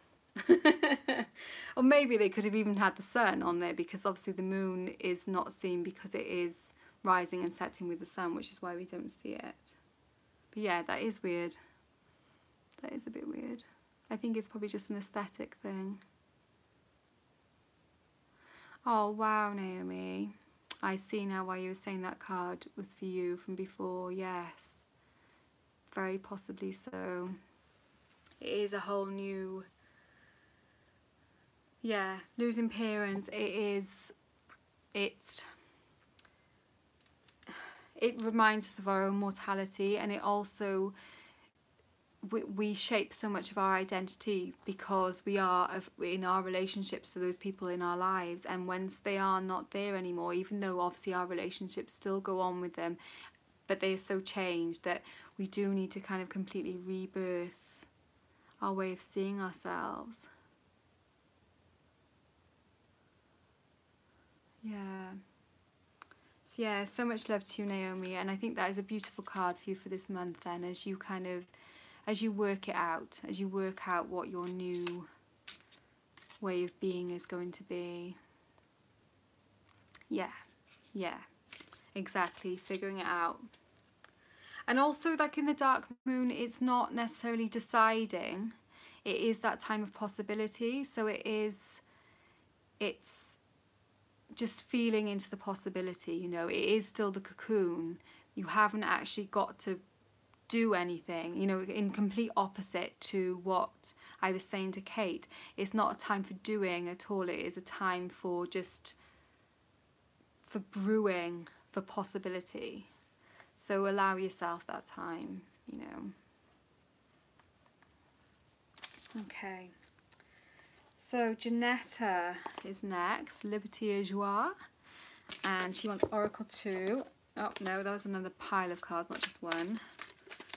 Or maybe they could have even had the sun on there, because obviously the moon is not seen because it is rising and setting with the sun, which is why we don't see it. But yeah, that is weird. That is a bit weird. I think it's probably just an aesthetic thing. Oh wow, Naomi. I see now why you were saying that card was for you from before. Yes, very possibly so. It is a whole new, yeah, losing parents. It reminds us of our own mortality, and it also, we shape so much of our identity because we are in our relationships to those people in our lives, and once they are not there anymore, even though obviously our relationships still go on with them, but they're so changed that we do need to kind of completely rebirth our way of seeing ourselves. Yeah. So yeah, so much love to you, Naomi, and I think that is a beautiful card for you for this month then, as you kind of, as you work it out, as you work out what your new way of being is going to be. Yeah, exactly, figuring it out. And also, like in the dark moon, it's not necessarily deciding, it is that time of possibility. So it's just feeling into the possibility, you know. It is still the cocoon. You haven't actually got to do anything, you know, in complete opposite to what I was saying to Kate. It's not a time for doing at all. It is a time for just for brewing, for possibility. So allow yourself that time, you know. Okay. So Janetta is next, Liberty et Joie, and she wants Oracle 2. Oh no, that was another pile of cards, not just one.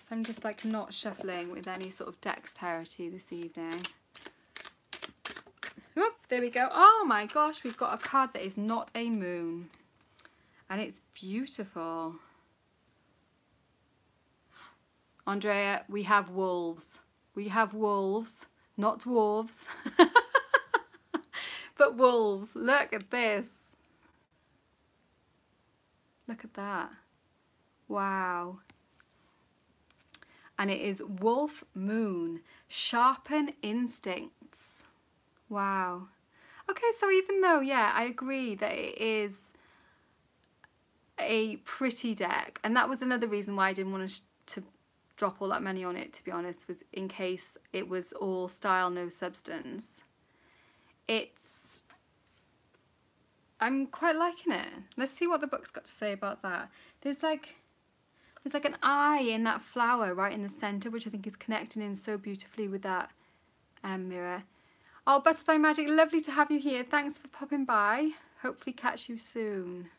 So I'm just like not shuffling with any sort of dexterity this evening. Whoop, there we go. Oh my gosh, we've got a card that is not a moon. And it's beautiful. Andrea, we have wolves. We have wolves, not dwarves. But wolves. Look at this. Look at that. Wow. And it is Wolf Moon. Sharpen instincts. Wow. Okay, so even though, yeah, I agree that it is a pretty deck, and that was another reason why I didn't want to drop all that money on it, to be honest, was in case it was all style, no substance. I'm quite liking it. Let's see what the book's got to say about that. There's like an eye in that flower right in the centre, which I think is connecting in so beautifully with that mirror. Oh, Butterfly Magic, lovely to have you here. Thanks for popping by. Hopefully catch you soon.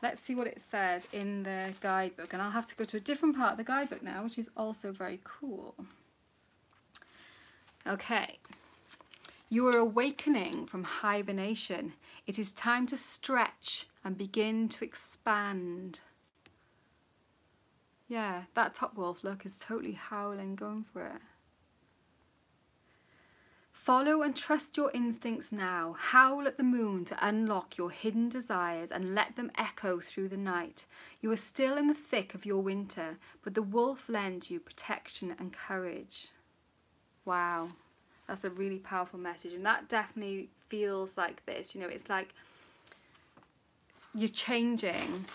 Let's see what it says in the guidebook. And I'll have to go to a different part of the guidebook now, which is also very cool. Okay. You are awakening from hibernation. It is time to stretch and begin to expand. Yeah, that top wolf, look, is totally howling, going for it. Follow and trust your instincts now. Howl at the moon to unlock your hidden desires and let them echo through the night. You are still in the thick of your winter, but the wolf lends you protection and courage. Wow, that's a really powerful message, and that definitely feels like this. You know, it's like you're changing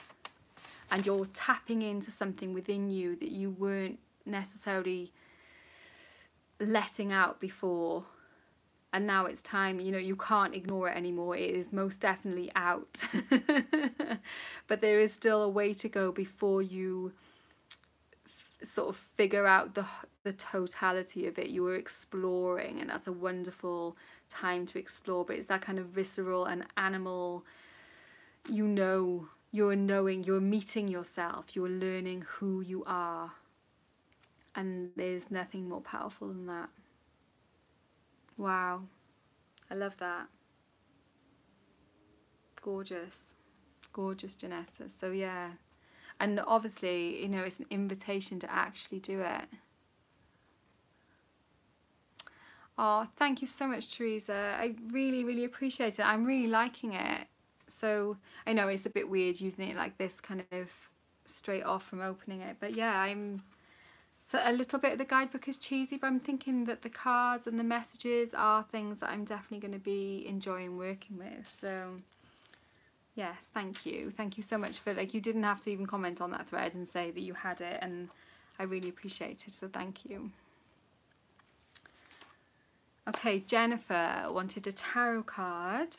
and you're tapping into something within you that you weren't necessarily letting out before. And now it's time, you know, you can't ignore it anymore. It is most definitely out. But there is still a way to go before you sort of figure out the totality of it. You are exploring, and that's a wonderful time to explore. But it's that kind of visceral and animal, you know, you're knowing, you're meeting yourself, you're learning who you are. And there's nothing more powerful than that. Wow, I love that. Gorgeous, gorgeous, Janetta. So yeah, and obviously, you know, it's an invitation to actually do it. Oh, thank you so much, Teresa. I really, really appreciate it. I'm really liking it. So I know it's a bit weird using it like this, kind of straight off from opening it, but yeah, so a little bit of the guidebook is cheesy, but I'm thinking that the cards and the messages are things that I'm definitely going to be enjoying working with. So yes, thank you. Thank you so much for, like, you didn't have to even comment on that thread and say that you had it, and I really appreciate it, so thank you. Okay, Jennifer wanted a tarot card.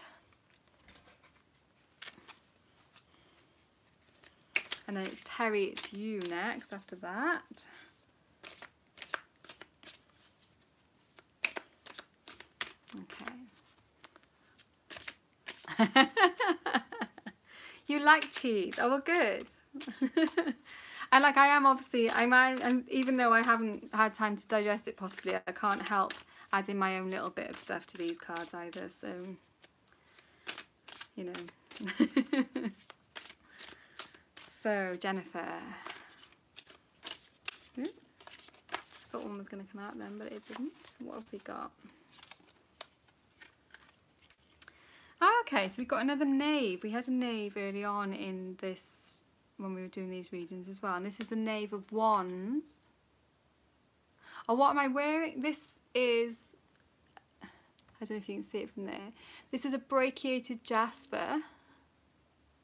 And then it's Terry, it's you next after that. Okay. You like cheese? Oh, well, good. And like, I am obviously, and even though I haven't had time to digest it possibly, I can't help adding my own little bit of stuff to these cards either, so, you know. So, Jennifer. Ooh. Thought one was going to come out then, but it didn't. What have we got? Oh, okay, so we've got another knave. We had a knave early on in this, when we were doing these readings as well. And this is the Knave of Wands. Oh, what am I wearing? This, is, I don't know if you can see it from there, this is a brachiated jasper,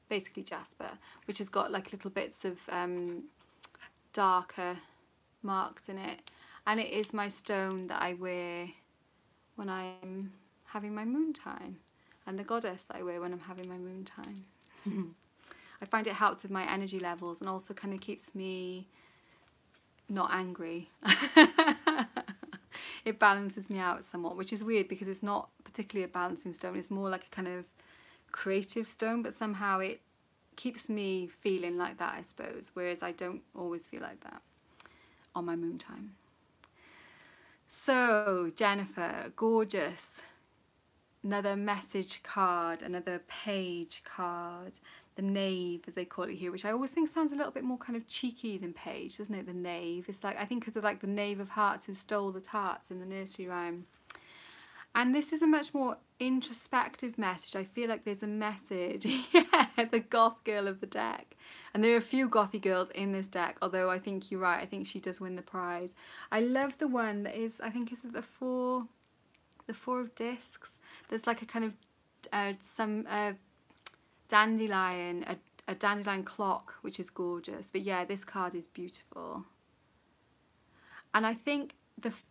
basically jasper, which has got like little bits of darker marks in it, and it is my stone that I wear when I'm having my moon time, and the goddess that I wear when I'm having my moon time. I find it helps with my energy levels and also kind of keeps me not angry. It balances me out somewhat, which is weird because it's not particularly a balancing stone, it's more like a kind of creative stone, but somehow it keeps me feeling like that, I suppose, whereas I don't always feel like that on my moon time. So Jennifer, gorgeous. Another message card, another page card, the knave as they call it here, which I always think sounds a little bit more kind of cheeky than page, doesn't it? The knave. It's like, I think because of like the knave of hearts who stole the tarts in the nursery rhyme. And this is a much more introspective message. I feel like there's a message, yeah, the goth girl of the deck. And there are a few gothy girls in this deck, although I think you're right, I think she does win the prize. I love the one that is, I think is the four of discs. There's like a kind of dandelion, a dandelion clock, which is gorgeous. But yeah, this card is beautiful. And I think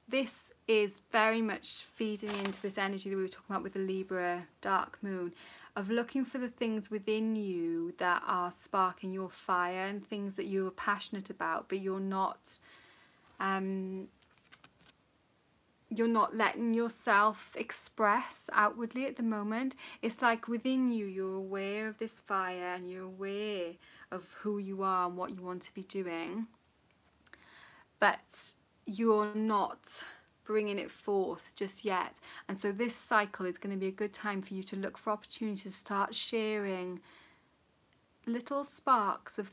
this is very much feeding into this energy that we were talking about with the Libra dark moon, of looking for the things within you that are sparking your fire and things that you are passionate about, but you're not letting yourself express outwardly at the moment. It's like within you, you're aware of this fire and you're aware of who you are and what you want to be doing, but you're not bringing it forth just yet. And so this cycle is going to be a good time for you to look for opportunities to start sharing little sparks of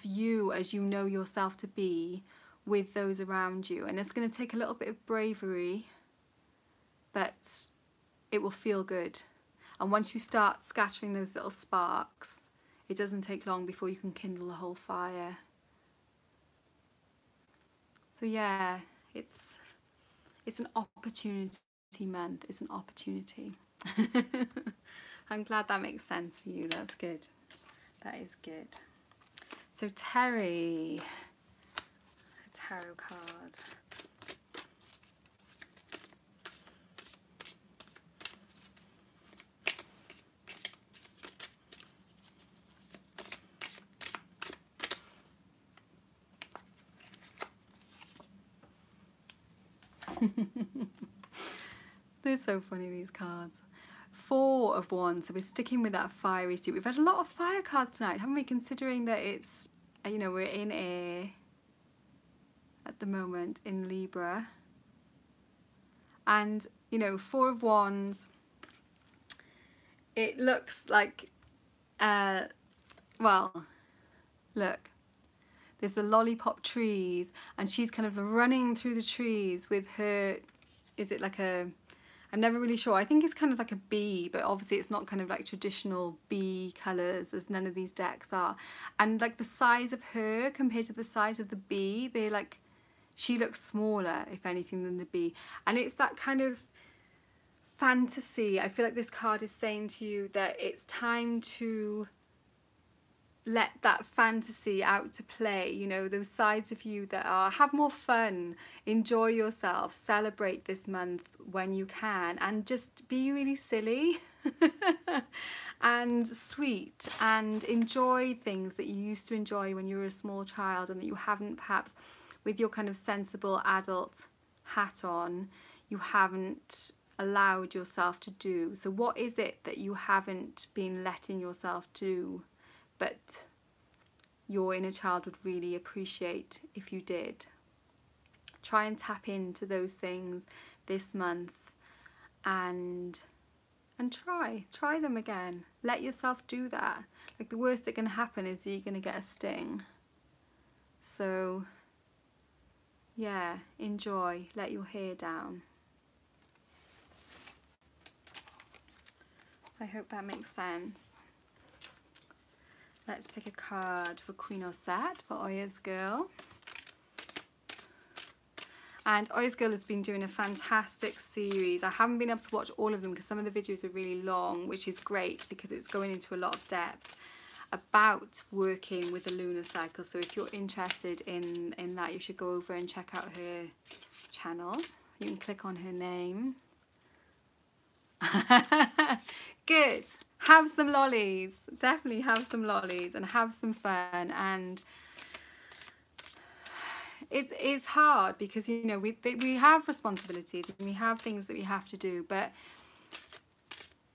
you as you know yourself to be with those around you. And it's going to take a little bit of bravery, but it will feel good. And once you start scattering those little sparks, it doesn't take long before you can kindle the whole fire. So yeah, it's an opportunity month. It's an opportunity. I'm glad that makes sense for you. That's good. That is good. So Terry, a tarot card. They're so funny, these cards. 4 of Wands, so we're sticking with that fiery suit. We've had a lot of fire cards tonight, haven't we, considering that it's, you know, we're in air at the moment in Libra. And, you know, 4 of Wands, it looks like, well, look. There's the lollipop trees, and she's kind of running through the trees with her, is it like a, I'm never really sure, I think it's kind of like a bee, but obviously it's not kind of like traditional bee colours, as none of these decks are. And like the size of her compared to the size of the bee, they're like, she looks smaller, if anything, than the bee. And it's that kind of fantasy. I feel like this card is saying to you that it's time to let that fantasy out to play, you know, those sides of you that are, have more fun, enjoy yourself, celebrate this month when you can, and just be really silly and sweet, and enjoy things that you used to enjoy when you were a small child and that you haven't, perhaps with your kind of sensible adult hat on, you haven't allowed yourself to do. So what is it that you haven't been letting yourself do, but your inner child would really appreciate if you did? Try and tap into those things this month, and try them again. Let yourself do that. Like, the worst that can happen is that you're going to get a sting. So yeah, enjoy, let your hair down. I hope that makes sense. Let's take a card for Queen Osset, for Oya's girl. And Oy's Girl has been doing a fantastic series. I haven't been able to watch all of them because some of the videos are really long, which is great because it's going into a lot of depth about working with the lunar cycle. So if you're interested in that, you should go over and check out her channel. You can click on her name. Good. Have some lollies. Definitely have some lollies and have some fun. And it's hard because, you know, we have responsibilities and we have things that we have to do, but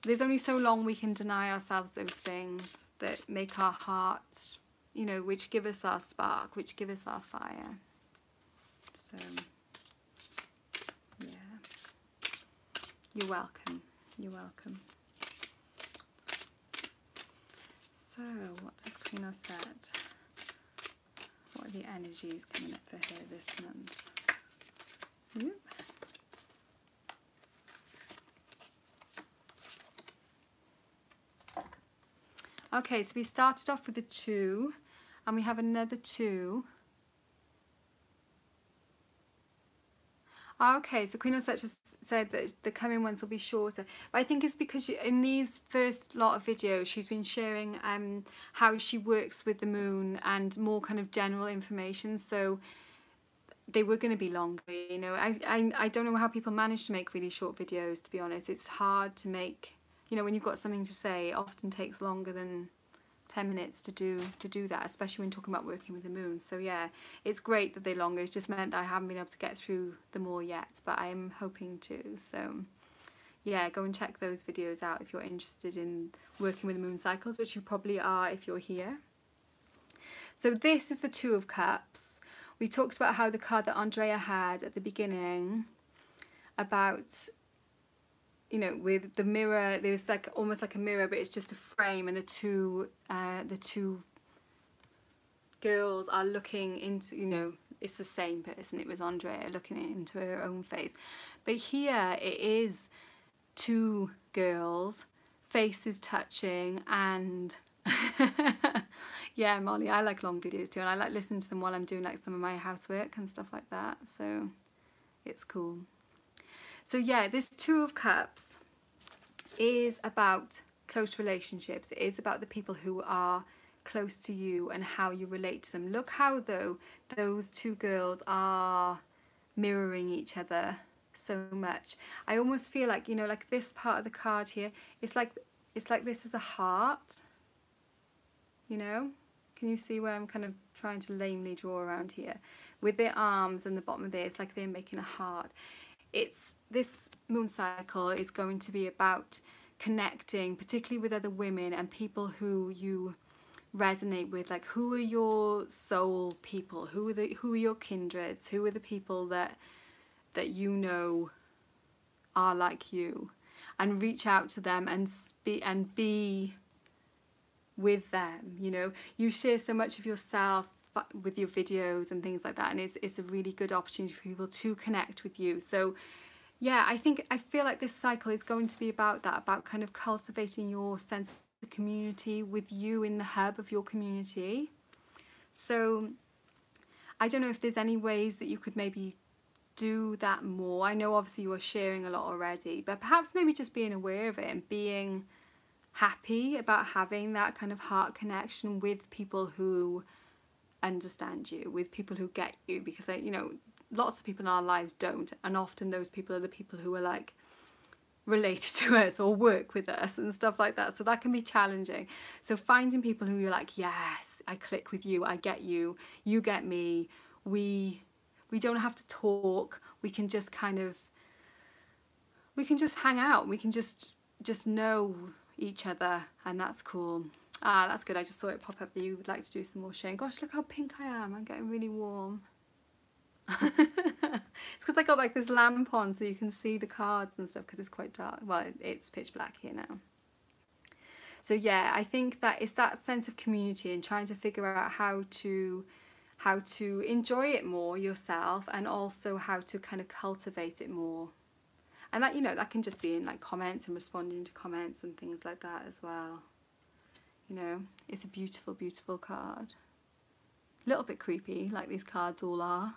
there's only so long we can deny ourselves those things that make our hearts, you know, which give us our spark, which give us our fire. So, yeah. You're welcome. You're welcome. So, what does Queen of Set? What are the energies coming up for her this month? Okay, so we started off with a 2, and we have another 2. Okay, so Queen of Set just said that the coming ones will be shorter. But I think it's because in these first lot of videos, she's been sharing how she works with the moon and more kind of general information. So they were going to be longer, you know. I don't know how people manage to make really short videos, to be honest. It's hard to make, you know, when you've got something to say, it often takes longer than 10 minutes to do that, especially when talking about working with the moon. So yeah, it's great that they're longer. It's just meant that I haven't been able to get through them all yet, but I am hoping to. So yeah, go and check those videos out if you're interested in working with the moon cycles, which you probably are if you're here. So this is the 2 of Cups. We talked about how the card that Andrea had at the beginning about, you know, with the mirror, there's like almost like a mirror, but it's just a frame, and the two girls are looking into, you know, it's the same person. It was Andrea looking into her own face, but here it is 2 girls, faces touching, and yeah, Molly, I like long videos too, and I like listening to them while I'm doing like some of my housework and stuff like that. So it's cool. So yeah, this 2 of Cups is about close relationships. It is about the people who are close to you and how you relate to them. Look how though those 2 girls are mirroring each other so much. I almost feel like, you know, like this part of the card here, it's like this is a heart, you know. Can you see where I'm kind of trying to lamely draw around here? With their arms and the bottom of there, it's like they're making a heart. This moon cycle is going to be about connecting, particularly with other women and people who you resonate with. Like, who are your soul people? Who are your kindreds? Who are the people that you know are like you? And reach out to them and be with them. You know, you share so much of yourself with your videos and things like that, and it's a really good opportunity for people to connect with you. So yeah, I feel like this cycle is going to be about that, about kind of cultivating your sense of community with you in the hub of your community. So I don't know if there's any ways that you could maybe do that more. I know obviously you are sharing a lot already, but perhaps maybe just being aware of it and being happy about having that kind of heart connection with people who understand you, with people who get you, because you know, lots of people in our lives don't, and often those people are the people who are like related to us or work with us and stuff like that. So that can be challenging. So finding people who you're like, yes, I click with you, I get you, you get me. We don't have to talk. We can just kind of, we can just hang out. We can just know each other, and that's cool. Ah, that's good. I just saw it pop up that you would like to do some more sharing. Gosh, look how pink I am. I'm getting really warm. It's because I got like this lamp on so you can see the cards and stuff, because it's quite dark. Well, it's pitch black here now. So yeah, I think that it's that sense of community and trying to figure out how to enjoy it more yourself, and also how to kind of cultivate it more. And that, you know, that can just be in like comments and responding to comments and things like that as well. You know, it's a beautiful, beautiful card. A little bit creepy, like these cards all are,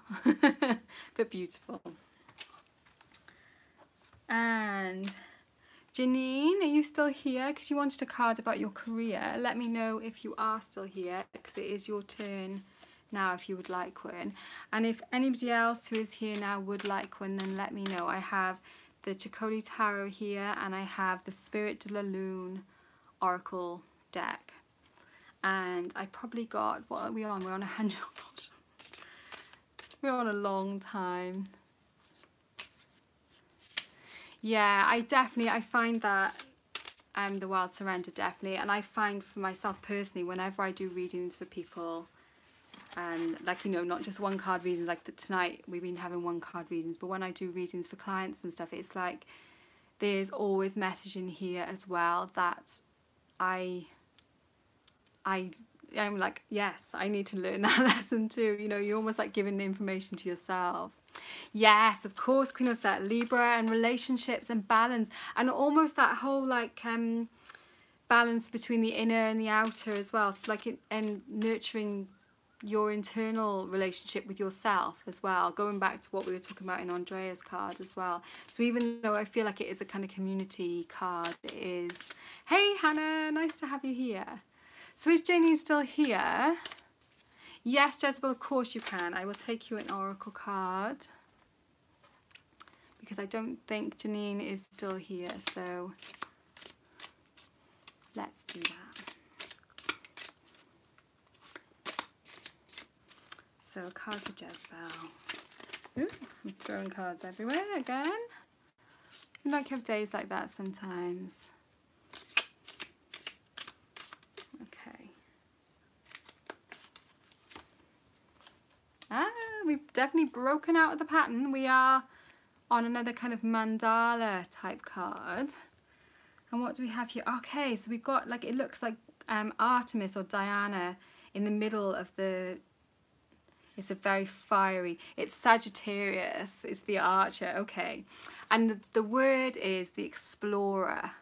but beautiful. And Janine, are you still here? Because you wanted a card about your career. Let me know if you are still here, because it is your turn now if you would like one. And if anybody else who is here now would like one, then let me know. I have the Chakoli Tarot here, and I have the Spirit de la Lune Oracle deck. And I probably got, what are we on? We're on 100. Oh God. We're on a long time. Yeah, I find that the Wild Surrender, definitely. And I find for myself personally, whenever I do readings for people, like, you know, not just one card readings, like tonight we've been having one card readings, but when I do readings for clients and stuff, it's like there's always message in here as well that I'm like, yes, I need to learn that lesson too. You know, you're almost like giving the information to yourself. Yes, of course, Queen of Set, Libra, and relationships and balance, and almost that whole like balance between the inner and the outer as well. So like and nurturing your internal relationship with yourself as well, going back to what we were talking about in Andrea's card as well. So even though I feel like it is a kind of community card, it is, hey Hannah, nice to have you here. So is Janine still here? Yes, Jezebel, of course you can. I will take you an oracle card because I don't think Janine is still here, so let's do that. So a card for Jezebel. Ooh, I'm throwing cards everywhere again. I like have days like that sometimes. Okay. We've definitely broken out of the pattern. We are on another kind of mandala type card. And what do we have here? Okay, so we've got, like, it looks like Artemis or Diana in the middle of the, it's a very fiery, it's Sagittarius, it's the archer, okay. And the word is the explorer.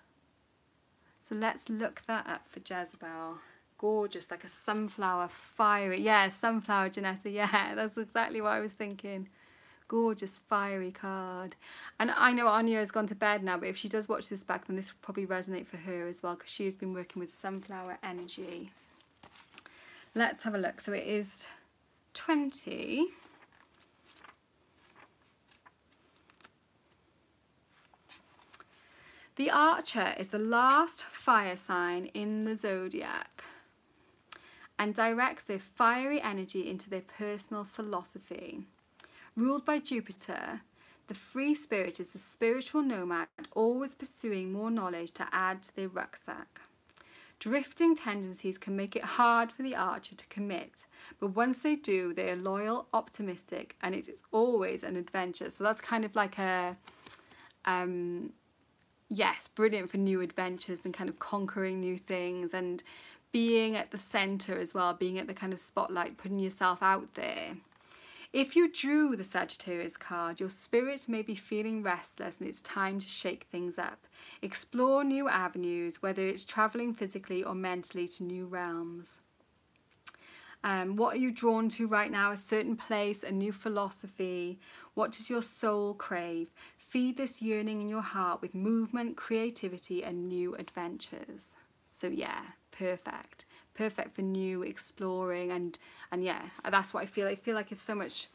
So let's look that up for Jezebel. Gorgeous, like a sunflower, fiery. Yeah, sunflower, Janetta. Yeah, that's exactly what I was thinking. Gorgeous, fiery card. And I know Anya has gone to bed now, but if she does watch this back, then this will probably resonate for her as well, because she has been working with sunflower energy. Let's have a look. So it is 20. The Archer is the last fire sign in the zodiac and directs their fiery energy into their personal philosophy. Ruled by Jupiter, the free spirit is the spiritual nomad, always pursuing more knowledge to add to their rucksack. Drifting tendencies can make it hard for the Archer to commit, but once they do, they are loyal, optimistic, and it is always an adventure. So that's kind of like a, yes, brilliant for new adventures and kind of conquering new things and being at the center as well, being at the kind of spotlight, putting yourself out there. If you drew the Sagittarius card, your spirit may be feeling restless and it's time to shake things up. Explore new avenues, whether it's traveling physically or mentally to new realms. What are you drawn to right now? A certain place, a new philosophy? What does your soul crave? Feed this yearning in your heart with movement, creativity, and new adventures. So yeah, perfect. Perfect for new exploring, and yeah, that's what I feel. I feel like it's so much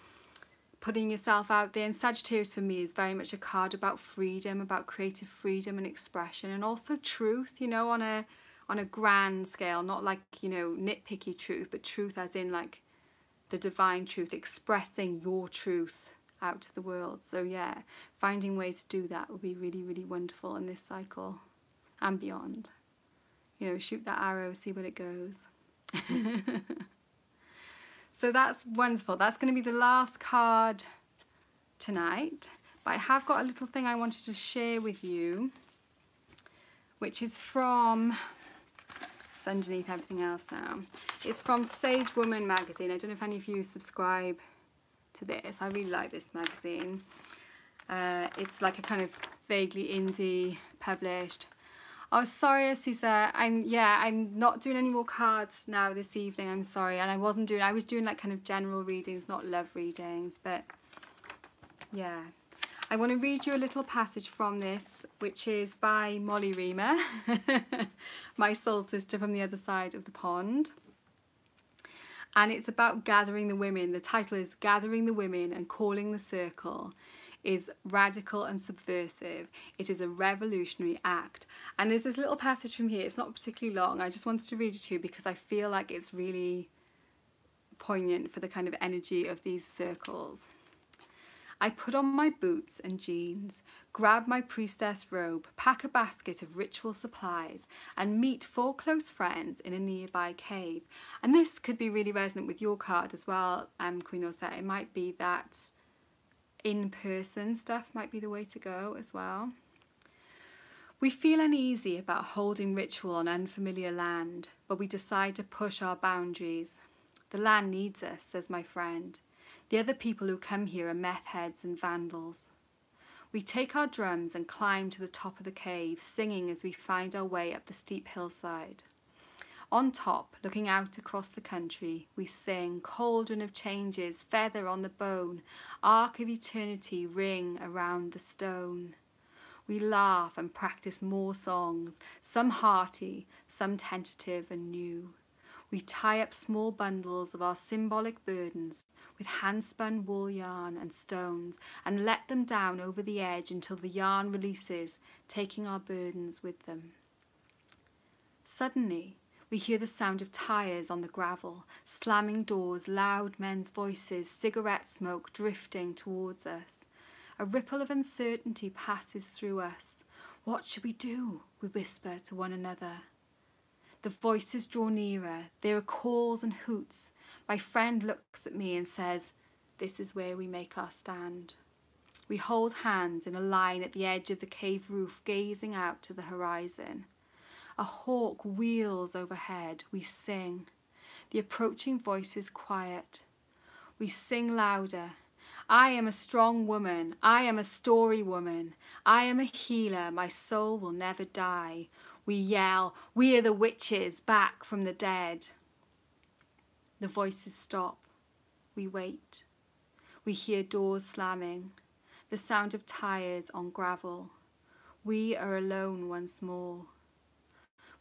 putting yourself out there. And Sagittarius for me is very much a card about freedom, about creative freedom and expression, and also truth, you know, on a grand scale, not like, you know, nitpicky truth, but truth as in like the divine truth, expressing your truth out to the world. So yeah, finding ways to do that will be really, really wonderful in this cycle and beyond. You know, shoot that arrow, see where it goes. So that's wonderful. That's going to be the last card tonight. But I have got a little thing I wanted to share with you, which is from, it's underneath everything else now. It's from Sage Woman magazine. I don't know if any of you subscribe to this. I really like this magazine. It's like a kind of vaguely indie published. Oh, sorry, Susa. I'm not doing any more cards now this evening. I'm sorry. And I was doing like kind of general readings, not love readings. But yeah, I want to read you a little passage from this, which is by Molly Reamer, my soul sister from the other side of the pond. And it's about gathering the women. The title is Gathering the Women and Calling the Circle is radical and subversive. It is a revolutionary act. And there's this little passage from here. It's not particularly long. I just wanted to read it to you because I feel like it's really poignant for the kind of energy of these circles. I put on my boots and jeans, grab my priestess robe, pack a basket of ritual supplies, and meet 4 close friends in a nearby cave. And this could be really resonant with your card as well, Queen Osetta. It might be that in-person stuff might be the way to go as well. We feel uneasy about holding ritual on unfamiliar land, but we decide to push our boundaries. The land needs us, says my friend. The other people who come here are meth heads and vandals. We take our drums and climb to the top of the cave, singing as we find our way up the steep hillside. On top, looking out across the country, we sing, cauldron of changes, feather on the bone, arc of eternity, ring around the stone. We laugh and practice more songs, some hearty, some tentative and new. We tie up small bundles of our symbolic burdens with hand-spun wool yarn and stones and let them down over the edge until the yarn releases, taking our burdens with them. Suddenly, we hear the sound of tyres on the gravel, slamming doors, loud men's voices, cigarette smoke drifting towards us. A ripple of uncertainty passes through us. What should we do? We whisper to one another. The voices draw nearer. There are calls and hoots. My friend looks at me and says, "This is where we make our stand." We hold hands in a line at the edge of the cave roof, gazing out to the horizon. A hawk wheels overhead. We sing. The approaching voices quiet. We sing louder. I am a strong woman. I am a story woman. I am a healer. My soul will never die. We yell, we are the witches back from the dead. The voices stop. We wait. We hear doors slamming. The sound of tyres on gravel. We are alone once more.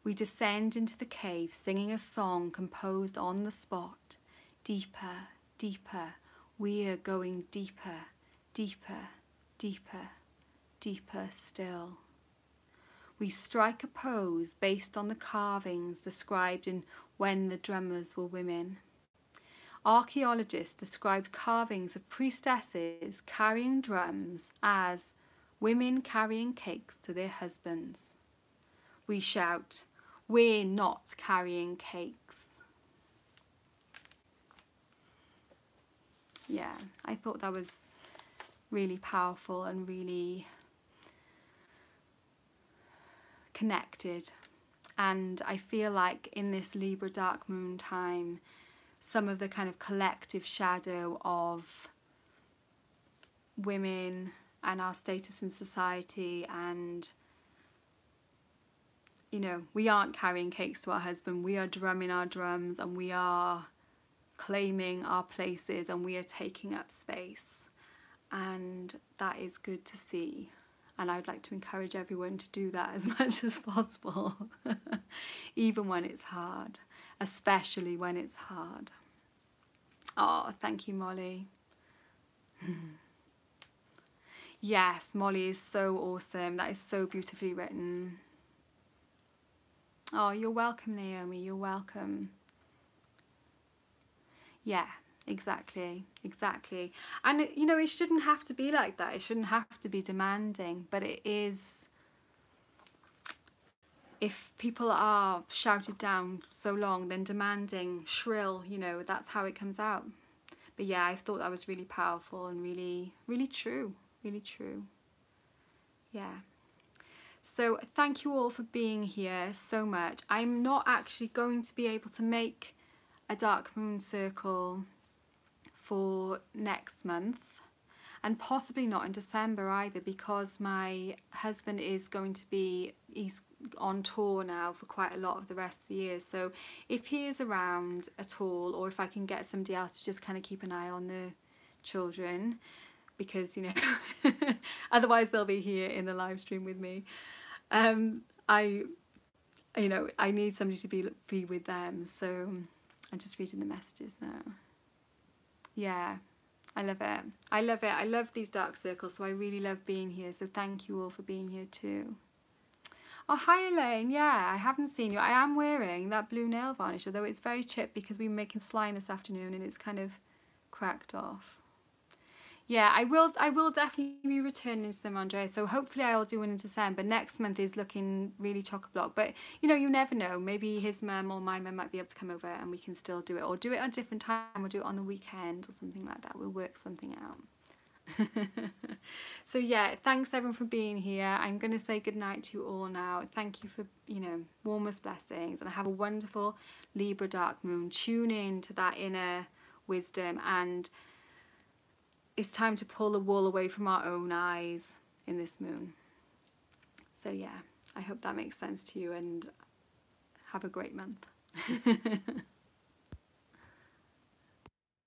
We descend into the cave, singing a song composed on the spot. Deeper, deeper, we are going deeper, deeper, deeper, deeper still. We strike a pose based on the carvings described in When the Drummers Were Women. Archaeologists described carvings of priestesses carrying drums as women carrying cakes to their husbands. We shout, "We're not carrying cakes." Yeah, I thought that was really powerful and really connected. And I feel like in this Libra dark moon time, some of the kind of collective shadow of women and our status in society, and you know, we aren't carrying cakes to our husband, we are drumming our drums and we are claiming our places and we are taking up space, and that is good to see. And I would like to encourage everyone to do that as much as possible, even when it's hard, especially when it's hard. Oh, thank you, Molly. Yes, Molly is so awesome. That is so beautifully written. Oh, you're welcome, Naomi. You're welcome. Yeah, exactly, exactly. And, you know, it shouldn't have to be like that. It shouldn't have to be demanding, but it is. If people are shouted down so long, then demanding, shrill, you know, that's how it comes out. But yeah, I thought that was really powerful and really, really true. Really true. Yeah. So thank you all for being here so much. I'm not actually going to be able to make a dark moon circle for next month, and possibly not in December either, because my husband is going to be, he's on tour now for quite a lot of the rest of the year. So if he is around at all, or if I can get somebody else to just kind of keep an eye on the children, because, you know, otherwise they'll be here in the live stream with me. I need somebody to be with them. So I'm just reading the messages now. Yeah, I love it. I love it. I love these dark circles, so I really love being here. So thank you all for being here too. Oh, hi Elaine. Yeah, I haven't seen you. I am wearing that blue nail varnish, although it's very chipped because we were making slime this afternoon and it's kind of cracked off. Yeah, I will definitely be returning to them, Andrea. So hopefully I'll do one in December. Next month is looking really chock-a-block. But, you know, you never know. Maybe his mum or my mum might be able to come over and we can still do it. Or do it at a different time, or do it on the weekend or something like that. We'll work something out. So, yeah, thanks everyone for being here. I'm going to say goodnight to you all now. Thank you for, you know, warmest blessings. And have a wonderful Libra dark moon. Tune in to that inner wisdom, and it's time to pull the wool away from our own eyes in this moon. So yeah, I hope that makes sense to you, and have a great month.